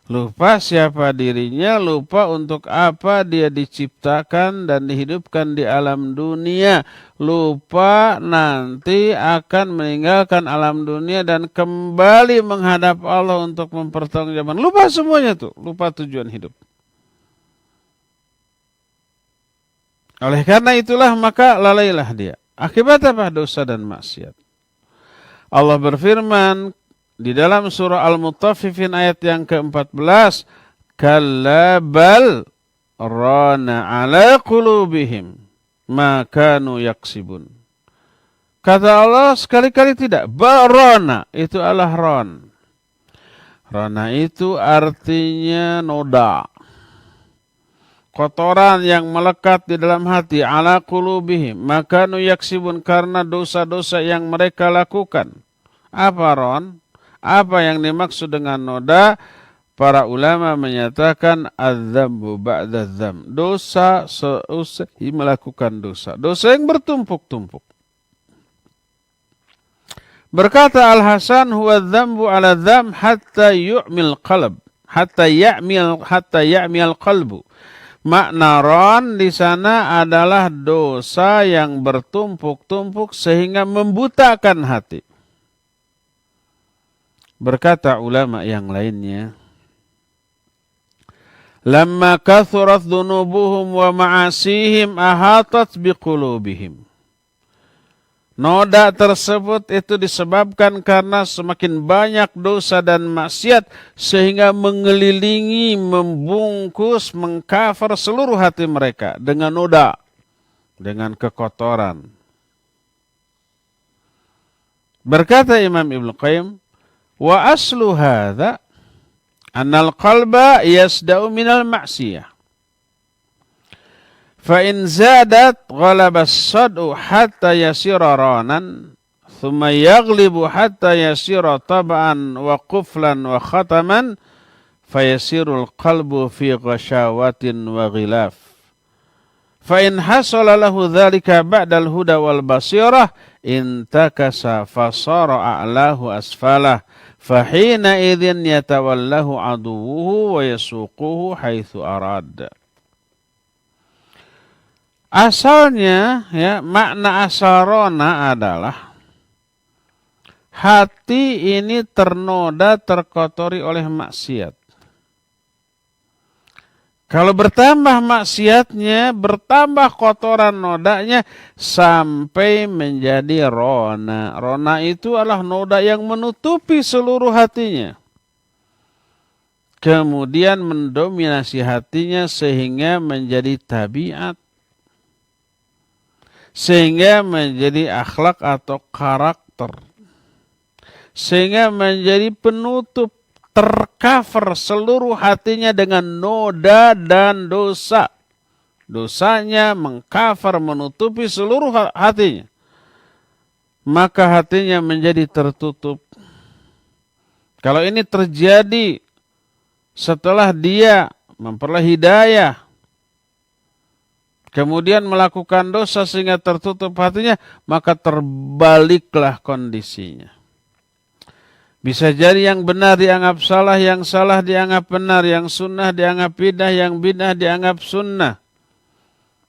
Lupa siapa dirinya, lupa untuk apa dia diciptakan dan dihidupkan di alam dunia. Lupa nanti akan meninggalkan alam dunia dan kembali menghadap Allah untuk mempertanggungjawabkan. Lupa semuanya tuh, lupa tujuan hidup. Oleh karena itulah maka lalailah dia. Akibat apa? Dosa dan maksiat. Allah berfirman di dalam surah Al-Mutaffifin ayat yang ke-14, kalla bal rana ala qulubihim ma kanu yaksibun. Kata Allah sekali-kali tidak. Barona itu adalah ron. Rona itu artinya noda. Kotoran yang melekat di dalam hati, ala qulubihim maka nu yaksibun, karena dosa-dosa yang mereka lakukan. Apa ron? Apa yang dimaksud dengan noda? Para ulama menyatakan adzambu ba'da dzam. Dosa seusai melakukan dosa. Dosa yang bertumpuk-tumpuk. Berkata Al-Hasan, huwa dzambu ala dzam hatta yu'mil qalb, hatta ya'mil qalbu. Makna ron di sana adalah dosa yang bertumpuk-tumpuk sehingga membutakan hati. Berkata ulama yang lainnya, lamma kathurat dhunubuhum wa ma'asihim ahatat biqulubihim. Noda tersebut itu disebabkan karena semakin banyak dosa dan maksiat sehingga mengelilingi, membungkus, mengcover seluruh hati mereka dengan noda, dengan kekotoran. Berkata Imam Ibnu Qayyim, wa aslu hadza annal qalba yasda'u minal ma'siyah. فإن زادت غلب الصدء حتى يصير رانا ثم يغلب حتى يصير طبعا وقفلا وختما فيصير القلب في غشاوة وغلاف فإن حصل له ذلك بعد الهدى والبصيرة انتكس فصار أعلاه أسفله فحينئذ يتوله عدوه ويسوقه حيث أراد. Asalnya, ya, makna asal rona adalah hati ini ternoda, terkotori oleh maksiat. Kalau bertambah maksiatnya, bertambah kotoran nodanya sampai menjadi rona. Rona itu adalah noda yang menutupi seluruh hatinya. Kemudian mendominasi hatinya sehingga menjadi tabiat. Sehingga menjadi akhlak atau karakter. Sehingga menjadi penutup, tercover seluruh hatinya dengan noda dan dosa. Dosanya mengcover, menutupi seluruh hatinya. Maka hatinya menjadi tertutup. Kalau ini terjadi setelah dia memperoleh hidayah, kemudian melakukan dosa sehingga tertutup hatinya, maka terbaliklah kondisinya. Bisa jadi yang benar dianggap salah, yang salah dianggap benar, yang sunnah dianggap bidah, yang bidah dianggap sunnah.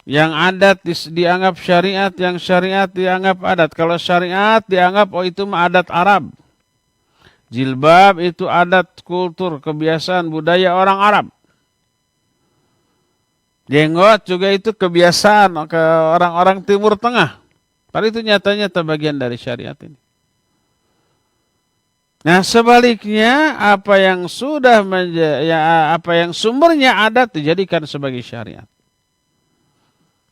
Yang adat dianggap syariat, yang syariat dianggap adat. Kalau syariat dianggap, oh itu mah adat Arab. Jilbab itu adat, kultur, kebiasaan, budaya orang Arab. Jenggot juga itu kebiasaan ke orang-orang Timur Tengah. Padahal itu nyata-nyata bagian dari syariat ini. Nah, sebaliknya apa yang sudah apa yang sumbernya adat dijadikan sebagai syariat.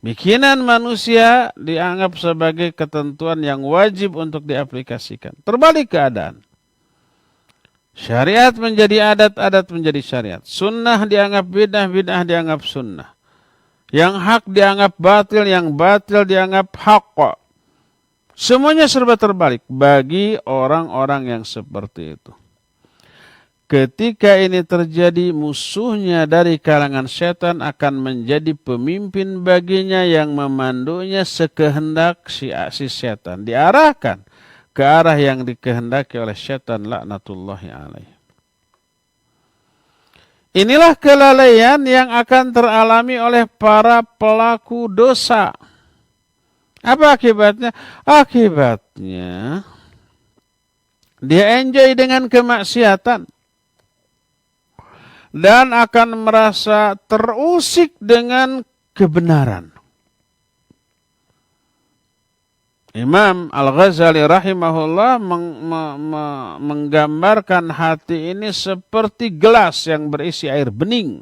Bikinan manusia dianggap sebagai ketentuan yang wajib untuk diaplikasikan. Terbalik keadaan. Syariat menjadi adat, adat menjadi syariat. Sunnah dianggap bidah, bidah dianggap sunnah. Yang hak dianggap batil, yang batil dianggap hak. Semuanya serba terbalik bagi orang-orang yang seperti itu. Ketika ini terjadi, musuhnya dari kalangan setan akan menjadi pemimpin baginya yang memandunya sekehendak si setan. Diarahkan ke arah yang dikehendaki oleh setan laknatullahi alaih. Inilah kelalaian yang akan teralami oleh para pelaku dosa. Apa akibatnya? Akibatnya dia enjoy dengan kemaksiatan dan akan merasa terusik dengan kebenaran. Imam Al-Ghazali rahimahullah menggambarkan hati ini seperti gelas yang berisi air bening.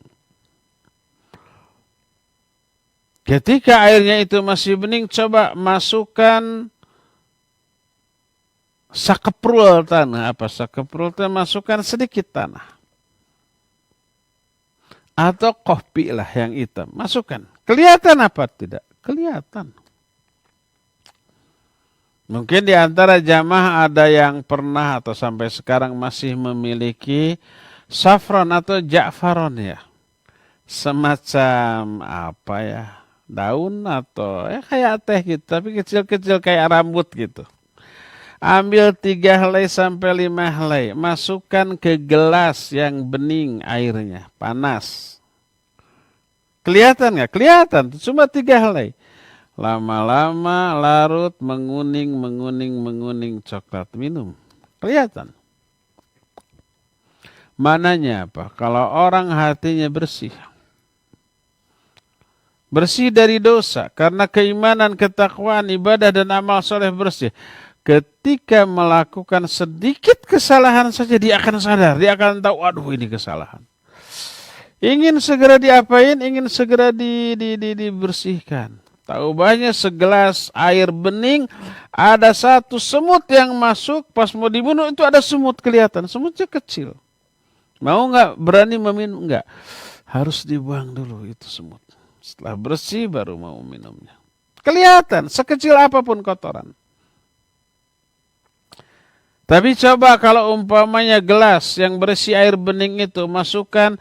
Ketika airnya itu masih bening, coba masukkan sakeprul tanah. Apa sakeprul tanah? Masukkan sedikit tanah. Atau kopi lah yang hitam. Masukkan. Kelihatan apa tidak? Kelihatan. Mungkin di antara jamaah ada yang pernah atau sampai sekarang masih memiliki safron atau ja'faron ya. Semacam apa ya, daun atau kayak teh gitu, tapi kecil-kecil kayak rambut gitu. Ambil 3 helai sampai 5 helai. Masukkan ke gelas yang bening airnya. Panas. Kelihatan nggak? Kelihatan. Cuma 3 helai. Lama-lama larut menguning coklat. Minum. Kelihatan. Mananya apa? Kalau orang hatinya bersih. Bersih dari dosa. Karena keimanan, ketakwaan, ibadah, dan amal soleh bersih. Ketika melakukan sedikit kesalahan saja, dia akan sadar. Dia akan tahu, aduh ini kesalahan. Ingin segera diapain? Ingin segera dibersihkan. Tahu banyak segelas air bening, ada satu semut yang masuk, pas mau dibunuh itu ada semut kelihatan. Semutnya kecil. Mau nggak? Berani meminum? Nggak. Harus dibuang dulu itu semut. Setelah bersih baru mau minumnya. Kelihatan, sekecil apapun kotoran. Tapi coba kalau umpamanya gelas yang berisi air bening itu masukkan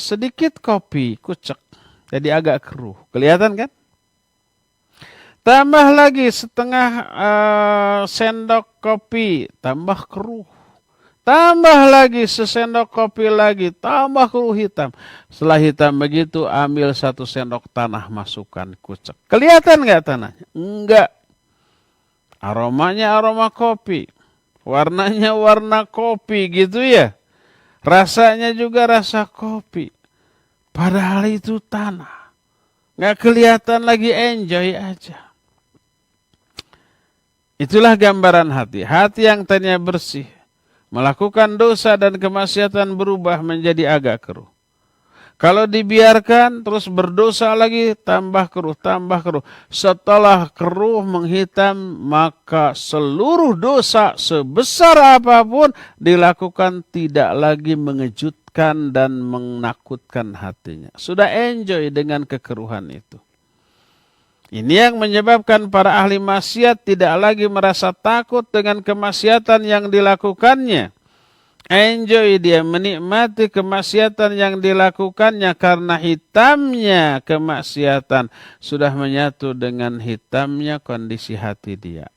sedikit kopi, kucek. Jadi agak keruh. Kelihatan kan? Tambah lagi setengah sendok kopi, tambah keruh. Tambah lagi sesendok kopi lagi, tambah keruh hitam. Setelah hitam begitu, ambil 1 sendok tanah, masukkan, kucek. Kelihatan nggak tanahnya? Enggak. Aromanya aroma kopi. Warnanya warna kopi gitu ya. Rasanya juga rasa kopi. Padahal itu tanah. Nggak kelihatan lagi, enjoy aja. Itulah gambaran hati. Hati yang tadinya bersih. Melakukan dosa dan kemaksiatan berubah menjadi agak keruh. Kalau dibiarkan terus berdosa lagi, tambah keruh, tambah keruh. Setelah keruh menghitam, maka seluruh dosa sebesar apapun dilakukan tidak lagi mengejutkan dan menakutkan hatinya. Sudah enjoy dengan kekeruhan itu. Ini yang menyebabkan para ahli maksiat tidak lagi merasa takut dengan kemaksiatan yang dilakukannya. Enjoy dia, menikmati kemaksiatan yang dilakukannya karena hitamnya kemaksiatan sudah menyatu dengan hitamnya kondisi hati dia.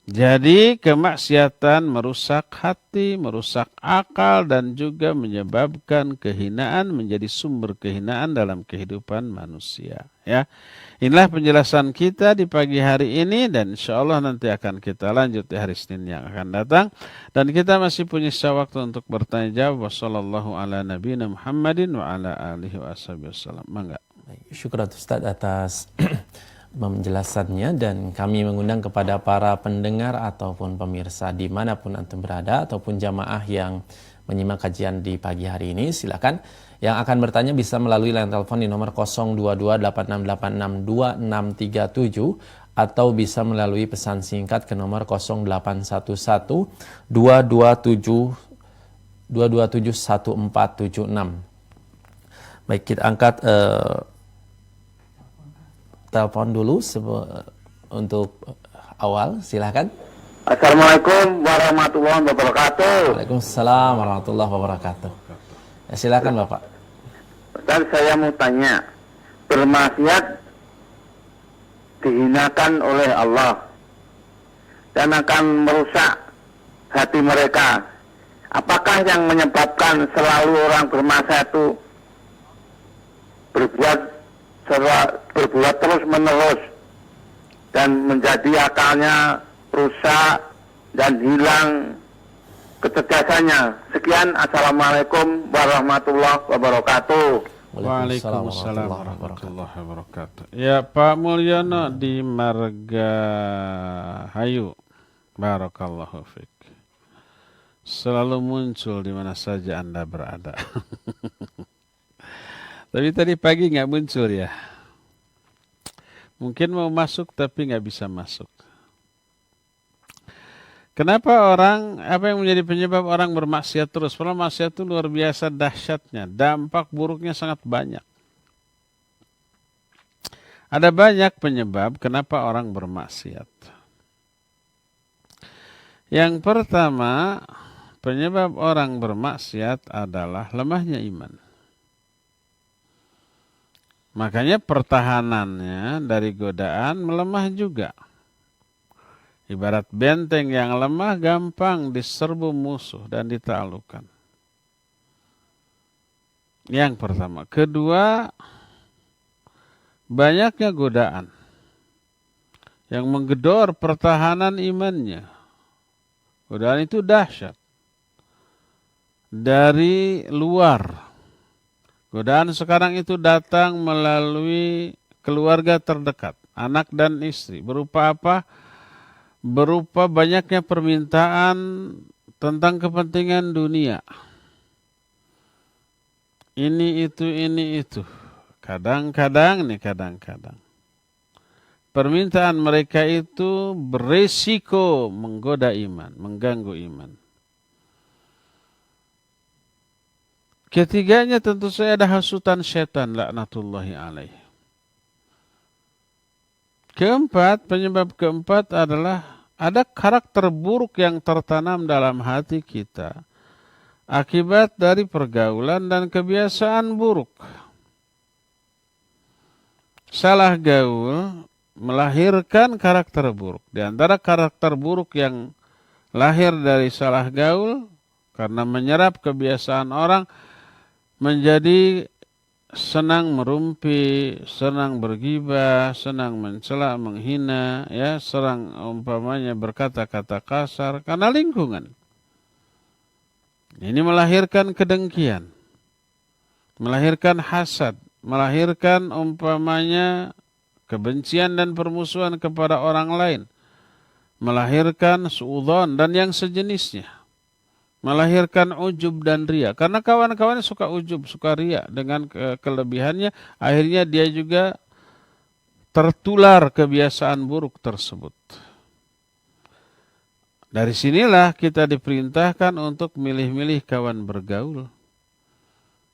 Jadi kemaksiatan merusak hati, merusak akal dan juga menyebabkan kehinaan, menjadi sumber kehinaan dalam kehidupan manusia. Ya, inilah penjelasan kita di pagi hari ini dan insya Allah nanti akan kita lanjut di hari Senin yang akan datang. Dan kita masih punya waktu untuk bertanya jawab. Wassallallahu ala nabiyina Muhammadin wa ala alihi wa ashabihi wasallam. Mangga. Syukur Ustaz atas penjelasannya dan kami mengundang kepada para pendengar ataupun pemirsa dimanapun antum berada ataupun jamaah yang menyimak kajian di pagi hari ini, silakan yang akan bertanya bisa melalui line telepon di nomor 02286862637 atau bisa melalui pesan singkat ke nomor 0811 227 Baik, kita angkat telepon dulu untuk awal, silahkan. Assalamualaikum warahmatullahi wabarakatuh. Waalaikumsalam warahmatullahi wabarakatuh. Ya, silakan Bapak. Ustaz, saya mau tanya, bermaksiat dihinakan oleh Allah dan akan merusak hati mereka. Apakah yang menyebabkan selalu orang bermaksiat itu berbuat terus menerus dan menjadi akalnya rusak dan hilang kecerdasannya? Sekian, assalamualaikum warahmatullahi wabarakatuh. Waalaikumsalam warahmatullahi wabarakatuh. Ya, Pak Mulyono di Margahayu. Barakallahu fiik. Selalu muncul di mana saja Anda berada. Tapi tadi pagi nggak muncul ya. Mungkin mau masuk tapi nggak bisa masuk. Kenapa apa yang menjadi penyebab orang bermaksiat terus? Padahal maksiat itu luar biasa dahsyatnya. Dampak buruknya sangat banyak. Ada banyak penyebab kenapa orang bermaksiat. Yang pertama, penyebab orang bermaksiat adalah lemahnya iman. Makanya pertahanannya dari godaan melemah juga. Ibarat benteng yang lemah gampang diserbu musuh dan ditaklukkan. Yang pertama. Kedua, banyaknya godaan yang menggedor pertahanan imannya. Godaan itu dahsyat. Dari luar. Godaan sekarang itu datang melalui keluarga terdekat, anak dan istri. Berupa apa? Berupa banyaknya permintaan tentang kepentingan dunia. Ini itu. Kadang-kadang. Permintaan mereka itu beresiko menggoda iman, mengganggu iman. Ketiganya tentu saja ada hasutan setan, laknatullahi alaih. Penyebab keempat adalah ada karakter buruk yang tertanam dalam hati kita akibat dari pergaulan dan kebiasaan buruk. Salah gaul melahirkan karakter buruk. Di antara karakter buruk yang lahir dari salah gaul karena menyerap kebiasaan orang menjadi senang merumpi, senang bergibah, senang mencela, menghina, ya, serang umpamanya berkata-kata kasar karena lingkungan. Ini melahirkan kedengkian, melahirkan hasad, melahirkan umpamanya kebencian dan permusuhan kepada orang lain, melahirkan suudzon dan yang sejenisnya, melahirkan ujub dan ria. Karena kawan-kawannya suka ujub, suka ria dengan kelebihannya, akhirnya dia juga tertular kebiasaan buruk tersebut. Dari sinilah kita diperintahkan untuk milih-milih kawan bergaul.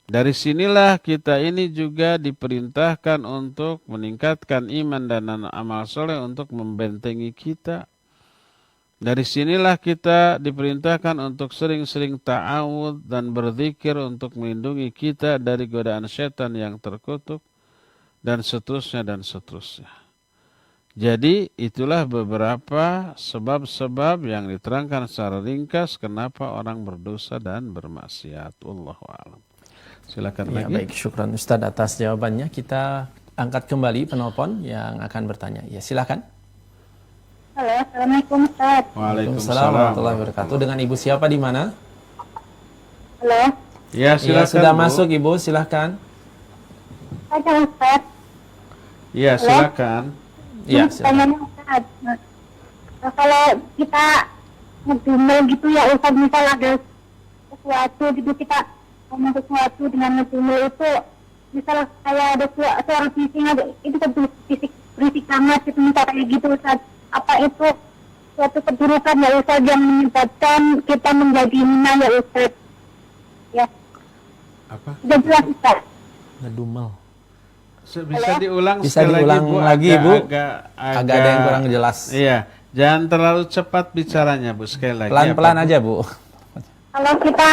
Dari sinilah kita ini juga diperintahkan untuk meningkatkan iman dan amal soleh untuk membentengi kita. Dari sinilah kita diperintahkan untuk sering-sering ta'awud dan berzikir untuk melindungi kita dari godaan setan yang terkutuk dan seterusnya dan seterusnya. Jadi itulah beberapa sebab-sebab yang diterangkan secara ringkas kenapa orang berdosa dan bermaksiat. Wallahu a'lam. Silakan Ya, lagi. baik, syukran Ustaz atas jawabannya. Kita angkat kembali penelpon yang akan bertanya. Ya, silakan. Halo, Assalamualaikum Ustaz. Waalaikumsalam warahmatullahi wabarakatuh. Dengan Ibu siapa di mana? Halo, Ya, Ya, silakan. sudah Bu. masuk Ibu, silahkan. saya Ustaz. Ya, silakan. Ya, silakan. Pertanyaannya Ustaz. Nah, kalau kita ngedumel gitu ya Ustaz, misal ada sesuatu gitu, kita ngomong sesuatu dengan ngedumel itu, misal kayak ada suara bising, itu kan berisik banget gitu, misal kayak gitu Ustaz. Apa itu suatu keburukan ya Ustaz yang menyebabkan kita menjadi hina ya Ustaz? Ya, Apa? sudah jelas Ustaz. Ngedumel. Bisa diulang Bisa sekali diulang lagi, Bu. Agak Agak ada yang kurang jelas. Iya, jangan terlalu cepat bicaranya, Bu. Sekali lagi. Pelan-pelan apa, Bu? aja, Bu. Kalau kita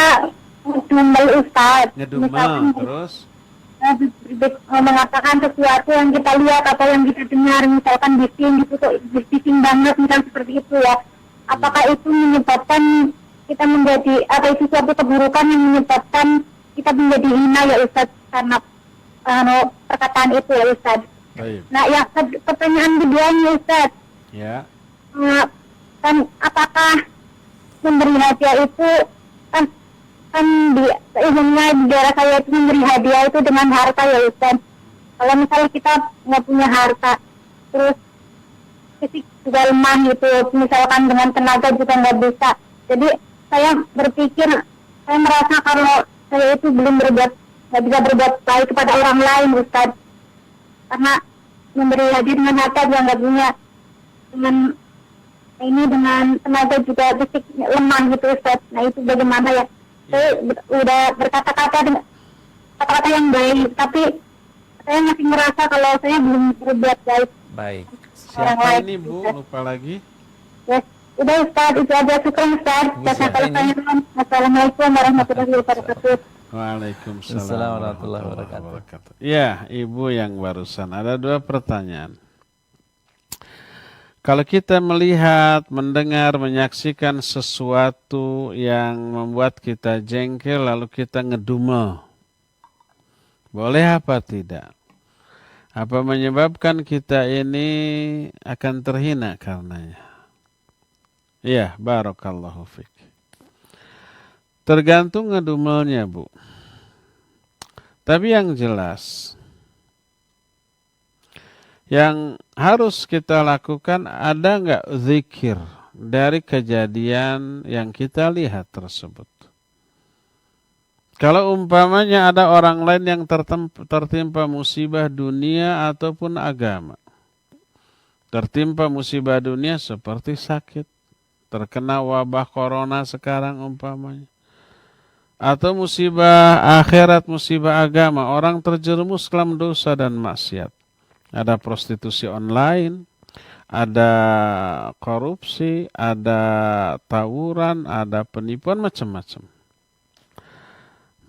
ngedumel Ustaz, Ngedumel, misalkan terus? mengatakan sesuatu yang kita lihat atau yang kita dengar, misalkan bising banget, misal seperti itu ya. Apakah itu menyebabkan kita menjadi, atau itu suatu keburukan yang menyebabkan kita menjadi hina ya Ustaz, karena perkataan itu ya Ustaz. Baik. Nah ya, pertanyaan keduanya Ustaz, Ya. kan apakah memberi hadiah itu kan di umumnya di daerah saya itu memberi hadiah itu dengan harta ya Ustaz. Kalau misalnya kita nggak punya harta, terus fisik juga lemah gitu, misalkan dengan tenaga juga nggak bisa. Jadi saya berpikir, saya merasa kalau saya itu nggak bisa berbuat baik kepada orang lain Ustaz, karena memberi hadiah dengan harta juga nggak punya, dengan tenaga juga fisik lemah gitu Ustaz. Nah itu bagaimana ya? Saya udah berkata-kata dengan kata-kata yang baik, tapi saya masih merasa kalau saya belum berbuat baik. Baik. Siapa ini, Bu? Lupa lagi. Ya, Udah Ustaz, itu aja. Syukran Ustaz. Assalamualaikum warahmatullahi wabarakatuh. Waalaikumsalam Assalamualaikum warahmatullahi warahmatullahi wabarakatuh. Ya, Ibu yang barusan ada 2 pertanyaan. Kalau kita melihat, mendengar, menyaksikan sesuatu yang membuat kita jengkel lalu kita ngedumel, boleh apa tidak? Apa menyebabkan kita ini akan terhina karenanya? Iya, barakallahu fiik. Tergantung ngedumelnya, Bu. Tapi yang jelas, yang harus kita lakukan, ada nggak zikir dari kejadian yang kita lihat tersebut. Kalau umpamanya ada orang lain yang tertimpa musibah dunia ataupun agama. Tertimpa musibah dunia seperti sakit, terkena wabah corona sekarang umpamanya. Atau musibah akhirat, musibah agama, orang terjerumus dalam dosa dan maksiat. Ada prostitusi online, ada korupsi, ada tawuran, ada penipuan, macam-macam.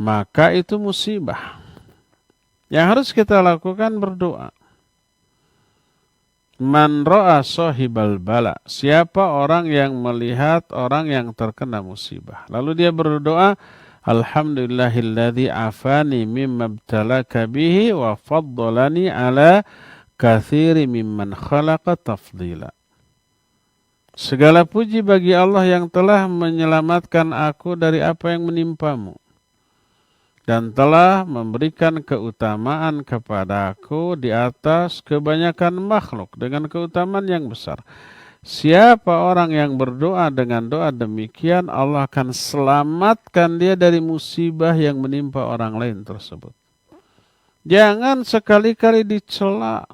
Maka itu musibah. Yang harus kita lakukan berdoa. Man ra'a sahibal bala. Siapa orang yang melihat orang yang terkena musibah. Lalu dia berdoa, Alhamdulillahilladzi afani mimma ibtalaka bihi wa faddalani ala katsiri mimman khalaqa tafdila. Segala puji bagi Allah yang telah menyelamatkan aku dari apa yang menimpamu dan telah memberikan keutamaan kepadaku di atas kebanyakan makhluk dengan keutamaan yang besar. Siapa orang yang berdoa dengan doa demikian, Allah akan selamatkan dia dari musibah yang menimpa orang lain tersebut. Jangan sekali-kali dicela.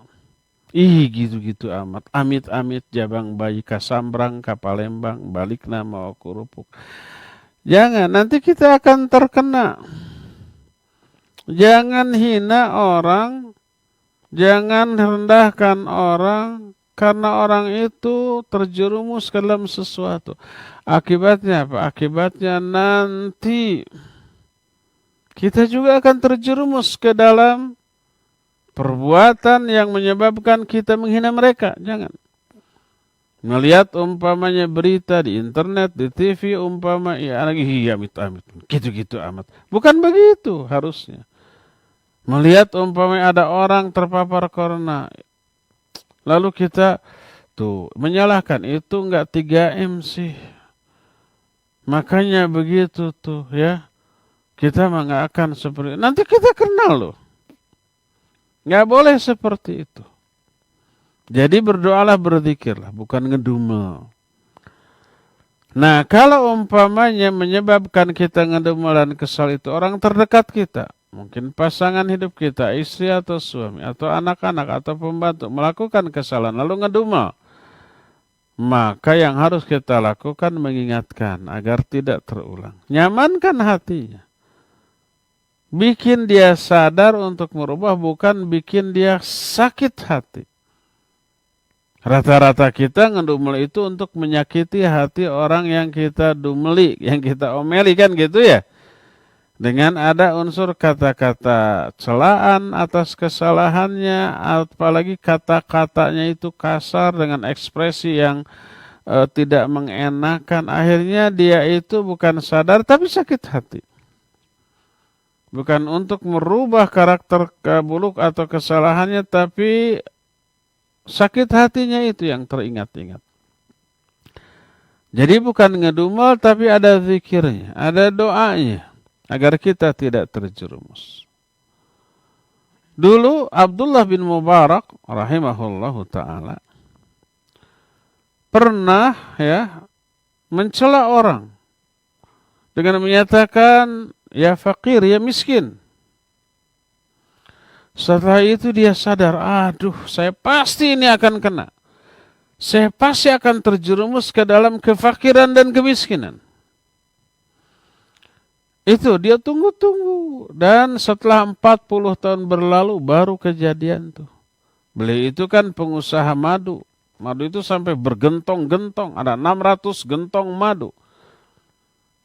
Ih, gitu-gitu amat. Amit-amit jabang bayi kasambrang, kapalembang, balik nama kurupuk. Jangan, nanti kita akan terkena. Jangan hina orang, jangan rendahkan orang, karena orang itu terjerumus ke dalam sesuatu. Akibatnya apa? Akibatnya nanti kita juga akan terjerumus ke dalam perbuatan yang menyebabkan kita menghina mereka. Jangan. Melihat umpamanya berita di internet, di TV, umpama ya lagi amit-amit, gitu-gitu amat. Bukan begitu harusnya. Melihat umpamanya ada orang terpapar corona, lalu kita tuh menyalahkan, itu enggak 3M sih. Makanya begitu tuh ya. Kita mah enggak akan seperti itu. Nanti kita kenal loh. Enggak boleh seperti itu. Jadi berdoalah, berzikirlah, bukan ngedumel. Nah, kalau umpamanya menyebabkan kita ngedumel dan kesal itu orang terdekat kita, mungkin pasangan hidup kita, istri atau suami, atau anak-anak, atau pembantu, melakukan kesalahan, lalu ngedumel. Maka yang harus kita lakukan mengingatkan agar tidak terulang. Nyamankan hatinya. Bikin dia sadar untuk merubah, bukan bikin dia sakit hati. Rata-rata kita ngedumel itu untuk menyakiti hati orang yang kita dumeli, yang kita omeli, kan gitu ya. Dengan ada unsur kata-kata celaan atas kesalahannya, apalagi kata-katanya itu kasar dengan ekspresi yang tidak mengenakan. Akhirnya dia itu bukan sadar tapi sakit hati. Bukan untuk merubah karakter buruk atau kesalahannya, tapi sakit hatinya itu yang teringat-ingat. Jadi bukan ngedumel tapi ada zikirnya, ada doanya, agar kita tidak terjerumus. Dulu Abdullah bin Mubarak rahimahullahu ta'ala pernah ya mencela orang dengan menyatakan ya fakir, ya miskin. Setelah itu dia sadar, aduh saya pasti ini akan kena. Saya pasti akan terjerumus ke dalam kefakiran dan kemiskinan. Itu dia tunggu-tunggu. Dan setelah 40 tahun berlalu baru kejadian tuh. Beliau itu kan pengusaha madu. Madu itu sampai bergentong-gentong. Ada 600 gentong madu.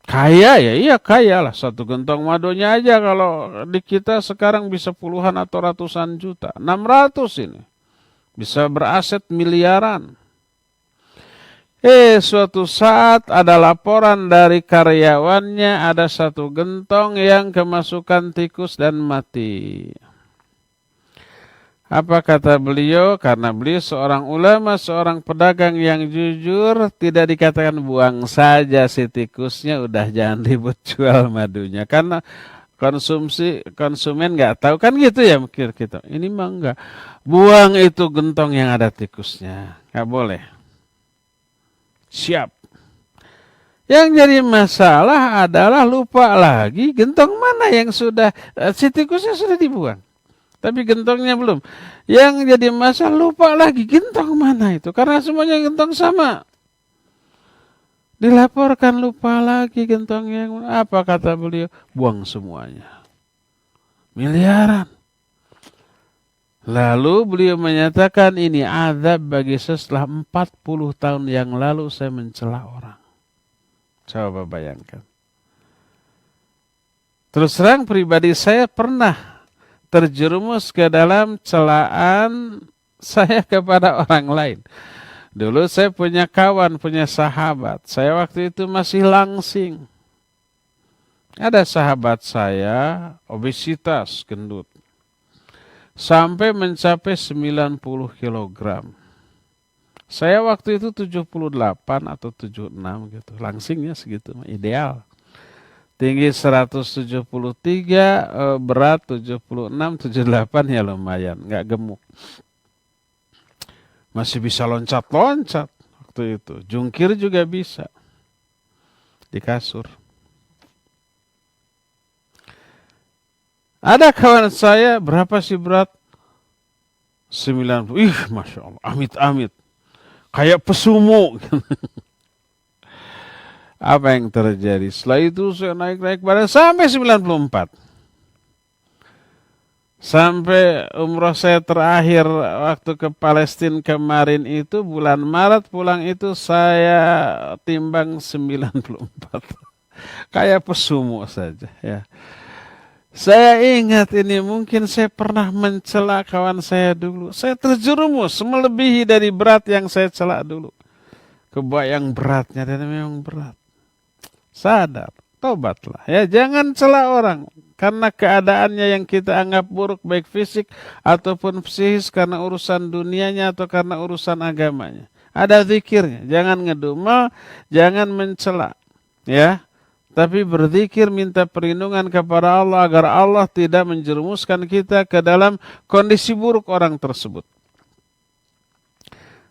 Kaya ya, iya kaya lah. Satu gentong madunya aja kalau di kita sekarang bisa puluhan atau ratusan juta. 600 ini. Bisa beraset miliaran. Suatu saat ada laporan dari karyawannya, ada satu gentong yang kemasukan tikus dan mati. Apa kata beliau? Karena beliau seorang ulama, seorang pedagang yang jujur, tidak dikatakan buang saja si tikusnya, udah jangan ribut jual madunya. Karena konsumen nggak tahu, kan gitu ya mikir kita. Ini mah enggak. Buang itu gentong yang ada tikusnya. Nggak boleh. Siap. Yang jadi masalah adalah lupa lagi gentong mana yang sudah, si tikusnya sudah dibuang. Tapi gentongnya belum. Yang jadi masalah lupa lagi gentong mana itu. Karena semuanya gentong sama. Dilaporkan lupa lagi gentongnya. Apa kata beliau? Buang semuanya. Miliaran. Lalu beliau menyatakan ini azab bagi saya setelah 40 tahun yang lalu saya mencela orang. Coba bayangkan. Terus terang pribadi saya pernah terjerumus ke dalam celaan saya kepada orang lain. Dulu saya punya kawan, punya sahabat. Saya waktu itu masih langsing. Ada sahabat saya obesitas, gendut. Sampai mencapai 90 kilogram. Saya waktu itu 78 atau 76 gitu. Langsingnya segitu, ideal. Tinggi 173, berat 76, 78 ya lumayan, nggak gemuk. Masih bisa loncat-loncat waktu itu. Jungkir juga bisa. Di kasur. Ada kawan saya, berapa sih berat? 90. Ih, Masya Allah, amit-amit. Kayak pesumo. Apa yang terjadi? Setelah itu saya naik-naik badan sampai 94. Sampai umroh saya terakhir waktu ke Palestina kemarin itu, bulan Maret pulang itu saya timbang 94. Kayak pesumo saja ya. Saya ingat ini mungkin saya pernah mencela kawan saya dulu. Saya terjerumus melebihi dari berat yang saya celak dulu. Kebayang beratnya dan memang berat. Sadar, tobatlah. Ya, jangan cela orang karena keadaannya yang kita anggap buruk baik fisik ataupun psikis karena urusan dunianya atau karena urusan agamanya. Ada zikirnya, jangan ngedumel, jangan mencela. Ya. Tapi berzikir minta perlindungan kepada Allah agar Allah tidak menjerumuskan kita ke dalam kondisi buruk orang tersebut.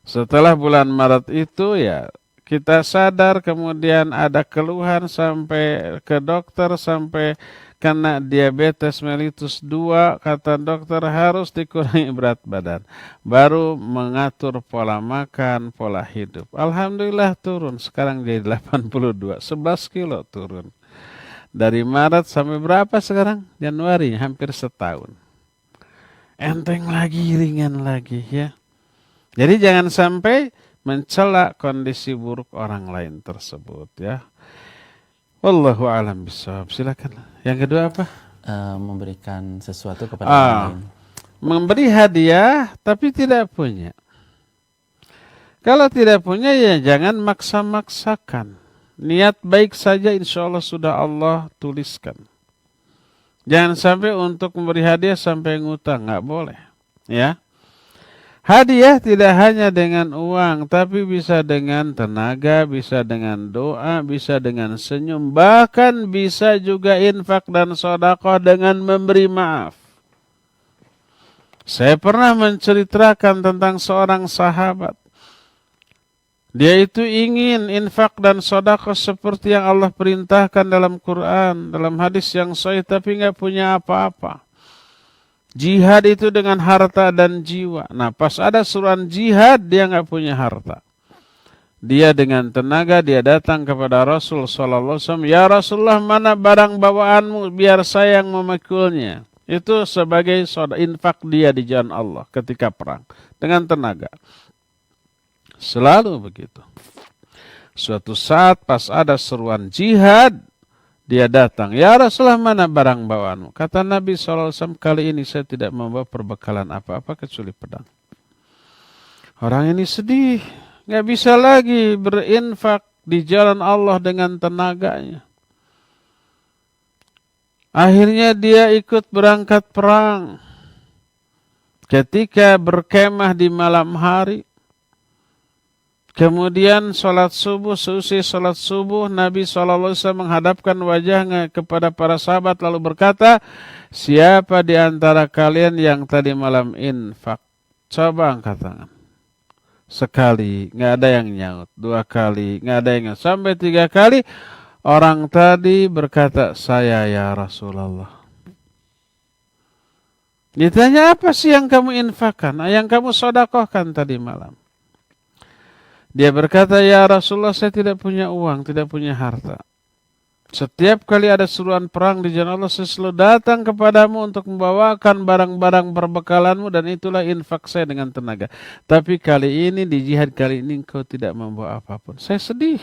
Setelah bulan Maret itu ya kita sadar, kemudian ada keluhan sampai ke dokter, sampai kena diabetes mellitus 2, kata dokter harus dikurangi berat badan. Baru mengatur pola makan, pola hidup. Alhamdulillah turun, sekarang jadi 82, 11 kilo turun. Dari Maret sampai berapa sekarang? Januari, hampir setahun. Enteng lagi, ringan lagi ya. Jadi jangan sampai mencela kondisi buruk orang lain tersebut ya. Wallahu a'lam bishawab. Silakan. Yang kedua apa? Memberikan sesuatu kepada orang lain. Memberi hadiah tapi tidak punya. Kalau tidak punya ya jangan maksa-maksakan. Niat baik saja insya Allah sudah Allah tuliskan. Jangan sampai untuk memberi hadiah sampai ngutang, nggak boleh. Ya. Hadiah tidak hanya dengan uang, tapi bisa dengan tenaga, bisa dengan doa, bisa dengan senyum, bahkan bisa juga infak dan sedekah dengan memberi maaf. Saya pernah menceritakan tentang seorang sahabat. Dia itu ingin infak dan sedekah seperti yang Allah perintahkan dalam Quran, dalam hadis yang sahih, tapi nggak punya apa-apa. Jihad itu dengan harta dan jiwa. Nah, pas ada suruhan jihad, dia nggak punya harta. Dia dengan tenaga, dia datang kepada Rasul SAW. Ya Rasulullah, mana barang bawaanmu biar saya yang memikulnya. Itu sebagai infak dia di jalan Allah ketika perang. Dengan tenaga. Selalu begitu. Suatu saat pas ada seruan jihad, dia datang. Ya Rasulullah, mana barang bawaanmu? Kata Nabi SAW, kali ini saya tidak membawa perbekalan apa-apa kecuali pedang. Orang ini sedih. Nggak bisa lagi berinfak di jalan Allah dengan tenaganya. Akhirnya dia ikut berangkat perang. Ketika berkemah di malam hari, kemudian sholat subuh, seusai sholat subuh, Nabi SAW menghadapkan wajahnya kepada para sahabat lalu berkata, siapa di antara kalian yang tadi malam infak? Coba angkat tangan. Sekali, nggak ada yang nyaut. 2 kali, nggak ada yang nyaut. Sampai 3 kali, orang tadi berkata, saya ya Rasulullah. Ditanya, apa sih yang kamu infakkan? Yang kamu sodakohkan tadi malam? Dia berkata, ya Rasulullah, saya tidak punya uang, tidak punya harta. Setiap kali ada seruan perang di jalan Allah, saya selalu datang kepadamu untuk membawakan barang-barang perbekalanmu, dan itulah infak saya dengan tenaga. Tapi kali ini, di jihad kali ini, engkau tidak membawa apapun. Saya sedih.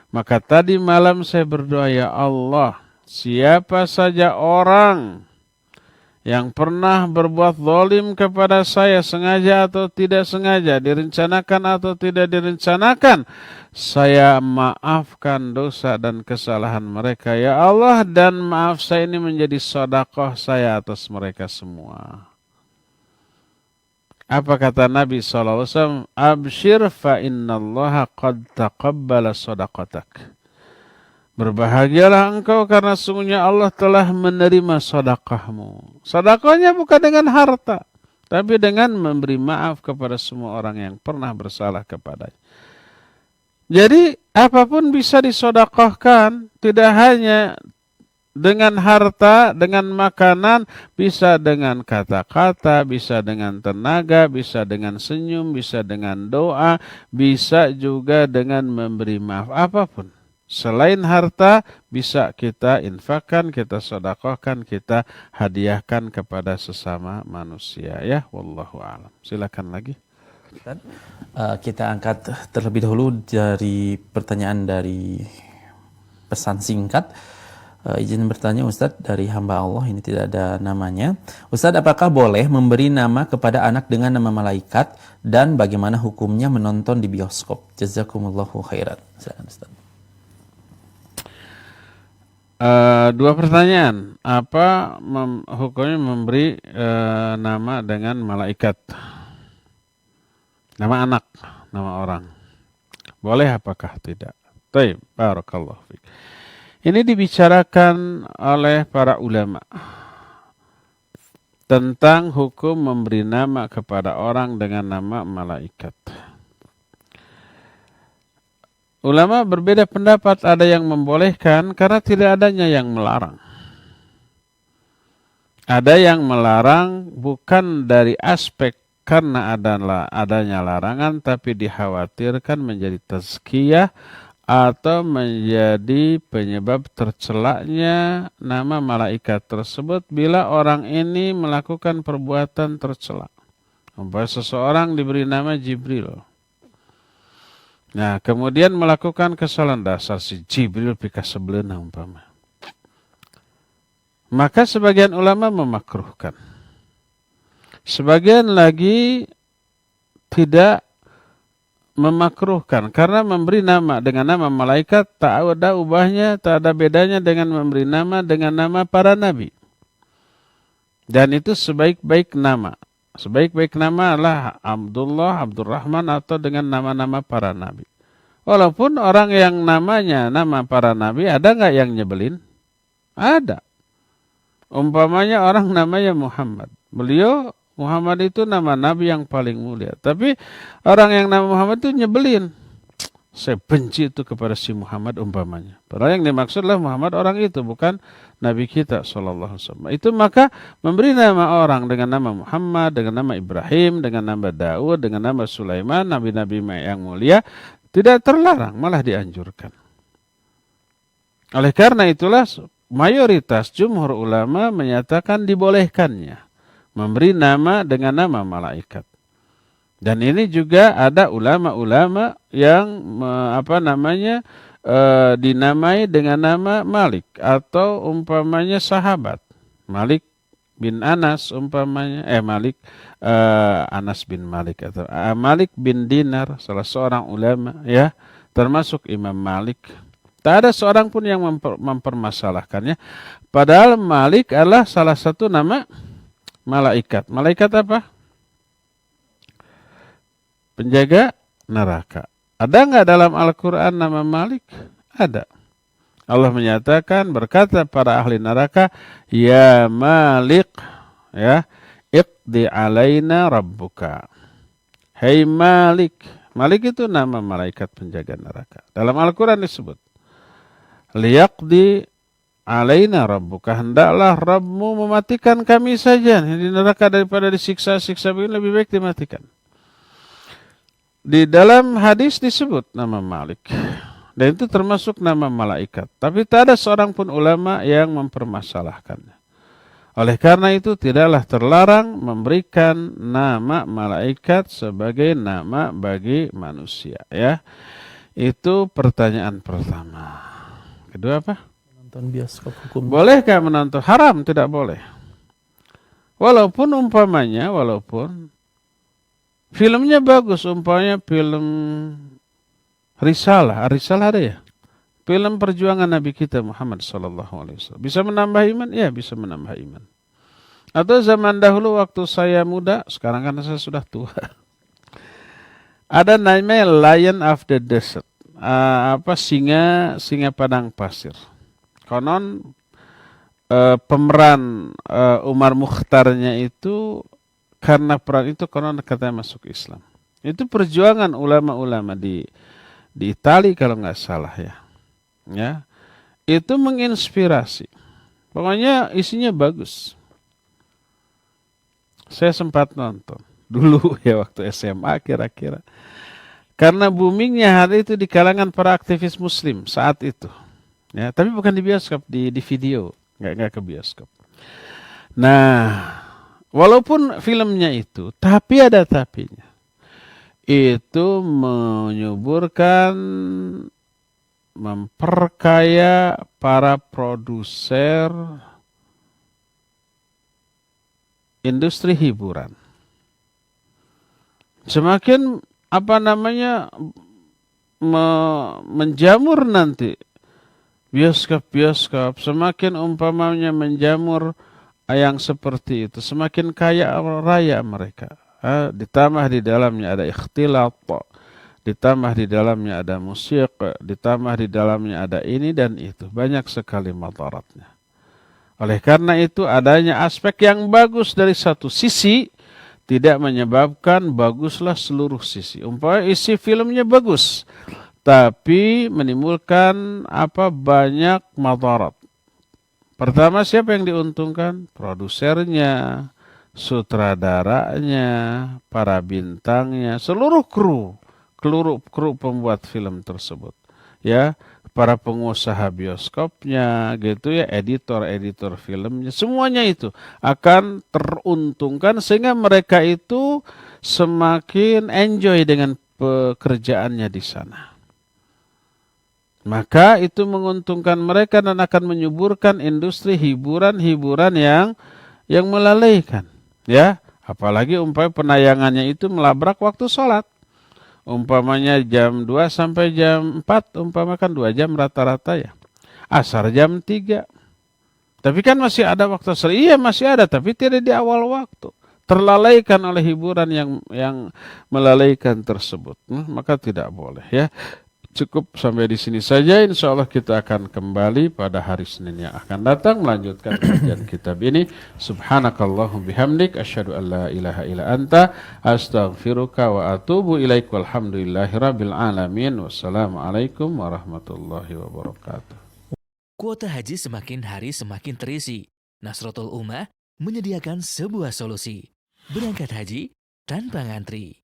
Maka tadi malam saya berdoa, ya Allah, siapa saja orang yang pernah berbuat zalim kepada saya, sengaja atau tidak sengaja, direncanakan atau tidak direncanakan, saya maafkan dosa dan kesalahan mereka, ya Allah, dan maaf saya ini menjadi sedekah saya atas mereka semua. Apa kata Nabi SAW? Abshir fa innallaha qad taqabbala sadaqatak. Berbahagialah engkau karena sungguhnya Allah telah menerima sedekahmu. Sedekahnya bukan dengan harta, tapi dengan memberi maaf kepada semua orang yang pernah bersalah kepadanya. Jadi apapun bisa disedekahkan, tidak hanya dengan harta, dengan makanan, bisa dengan kata-kata, bisa dengan tenaga, bisa dengan senyum, bisa dengan doa, bisa juga dengan memberi maaf, apapun. Selain harta, bisa kita infakkan, kita sedekahkan, kita hadiahkan kepada sesama manusia. Ya, wallahu a'lam. Silakan lagi. Kita angkat terlebih dahulu dari pertanyaan dari pesan singkat. Izin bertanya Ustadz, dari hamba Allah, ini tidak ada namanya. Ustadz, apakah boleh memberi nama kepada anak dengan nama malaikat, dan bagaimana hukumnya menonton di bioskop? Jazakumullahu khairan. Silakan Ustadz. 2 pertanyaan. Apa hukumnya memberi nama dengan malaikat? Nama anak, nama orang. Boleh apakah tidak? Baik, barakallahu fiik. Ini dibicarakan oleh para ulama tentang hukum memberi nama kepada orang dengan nama malaikat. Ulama berbeda pendapat, ada yang membolehkan karena tidak adanya yang melarang. Ada yang melarang bukan dari aspek karena adanya larangan, tapi dikhawatirkan menjadi tazkiyah atau menjadi penyebab tercelaknya nama malaikat tersebut bila orang ini melakukan perbuatan tercela. Umpamanya seseorang diberi nama Jibril. Nah, kemudian melakukan kesalahan, dasar si Jibril pika sebelena umpama. Maka sebagian ulama memakruhkan. Sebagian lagi tidak memakruhkan karena memberi nama dengan nama malaikat tak ada ubahnya, tak ada bedanya dengan memberi nama dengan nama para nabi. Dan itu sebaik-baik nama. Sebaik-baik nama adalah Abdullah, Abdurrahman, atau dengan nama-nama para nabi. Walaupun orang yang namanya nama para nabi, ada nggak yang nyebelin? Ada. Umpamanya orang namanya Muhammad. Beliau, Muhammad itu nama nabi yang paling mulia. Tapi orang yang nama Muhammad itu nyebelin. Saya benci itu kepada si Muhammad umpamanya. Padahal yang dimaksud adalah Muhammad orang itu, bukan Nabi kita SAW. Itu maka memberi nama orang dengan nama Muhammad, dengan nama Ibrahim, dengan nama Daud, dengan nama Sulaiman, nabi-nabi yang mulia, tidak terlarang, malah dianjurkan. Oleh karena itulah mayoritas jumhur ulama menyatakan dibolehkannya memberi nama dengan nama malaikat. Dan ini juga ada ulama-ulama yang dinamai dengan nama Malik atau umpamanya sahabat. Malik bin Anas umpamanya Anas bin Malik atau Malik bin Dinar, salah seorang ulama ya, termasuk Imam Malik. Tak ada seorang pun yang mempermasalahkannya. Padahal Malik adalah salah satu nama malaikat. Malaikat apa? Penjaga neraka. Ada nggak dalam Al-Quran nama Malik? Ada. Allah menyatakan, berkata para ahli neraka, ya Malik, ya, iqdi alaina rabbuka. Hei Malik. Malik itu nama malaikat penjaga neraka. Dalam Al-Quran disebut. Liyaqdi alaina rabbuka. Hendaklah Rabbmu mematikan kami saja di neraka daripada disiksa-siksa begini, lebih baik dimatikan. Di dalam hadis disebut nama Malik. Dan itu termasuk nama malaikat. Tapi tak ada seorang pun ulama yang mempermasalahkannya. Oleh karena itu tidaklah terlarang memberikan nama malaikat sebagai nama bagi manusia. Ya, itu pertanyaan pertama. Kedua apa? Nonton bioskop hukum. Bolehkah menonton? Haram, tidak boleh. Walaupun filmnya bagus, umpamanya film Risalah ada ya? Film perjuangan Nabi kita Muhammad SAW. Bisa menambah iman? Ya, bisa menambah iman. Atau zaman dahulu waktu saya muda, sekarang kan saya sudah tua. Ada namanya Lion of the Desert. Singa padang pasir. Konon pemeran Umar Mukhtarnya itu karena perang itu konon katanya masuk Islam. Itu perjuangan ulama-ulama di Italia kalau nggak salah ya. Ya, itu menginspirasi. Pokoknya isinya bagus. Saya sempat nonton dulu ya waktu SMA kira-kira. Karena boomingnya hari itu di kalangan para aktivis Muslim saat itu. Ya, tapi bukan di bioskop, di video, nggak ke bioskop. Nah, walaupun filmnya itu, tapi ada tapinya. Itu menyuburkan, memperkaya para produser industri hiburan. Semakin menjamur nanti bioskop-bioskop, semakin umpamanya menjamur yang seperti itu, semakin kaya raya mereka. Ditambah di dalamnya ada ikhtilat, ditambah di dalamnya ada musik, ditambah di dalamnya ada ini dan itu. Banyak sekali madaratnya. Oleh karena itu adanya aspek yang bagus dari satu sisi tidak menyebabkan baguslah seluruh sisi. Umpamanya isi filmnya bagus, tapi menimbulkan banyak madarat. Pertama, siapa yang diuntungkan? Produsernya, sutradaranya, para bintangnya, seluruh kru pembuat film tersebut. Ya, para pengusaha bioskopnya, gitu ya, editor filmnya, semuanya itu akan teruntungkan sehingga mereka itu semakin enjoy dengan pekerjaannya di sana. Maka itu menguntungkan mereka dan akan menyuburkan industri hiburan yang melalaikan. Ya, apalagi umpamanya penayangannya itu melabrak waktu sholat. Umpamanya jam 2 sampai jam 4, umpamanya kan 2 jam rata-rata ya. Asar jam 3. Tapi kan masih ada waktu sholat. Iya masih ada, tapi tidak di awal waktu. Terlalaikan oleh hiburan yang melalaikan tersebut. Maka tidak boleh ya. Cukup sampai di sini saja. Insya Allah kita akan kembali pada hari Senin yang akan datang melanjutkan kajian kitab ini. Subhanakallahum bihamdik asyhadu an la ilaha illa anta astaghfiruka wa atubu ilaik. Walhamdulillahi rabbil alamin. Wassalamualaikum warahmatullahi wabarakatuh. Kuota haji semakin hari semakin terisi. Nasratul Ummah menyediakan sebuah solusi. Berangkat haji tanpa ngantri.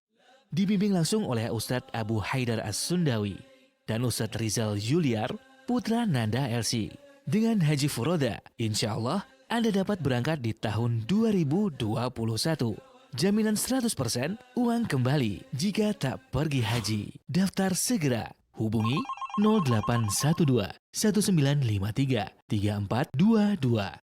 Dibimbing langsung oleh Ustadz Abu Haidar As-Sundawi dan Ustadz Rizal Juliar, putra Nanda LC. Dengan Haji Furoda, insya Allah Anda dapat berangkat di tahun 2021. Jaminan 100% uang kembali jika tak pergi haji. Daftar segera. Hubungi 0812 1953 3422.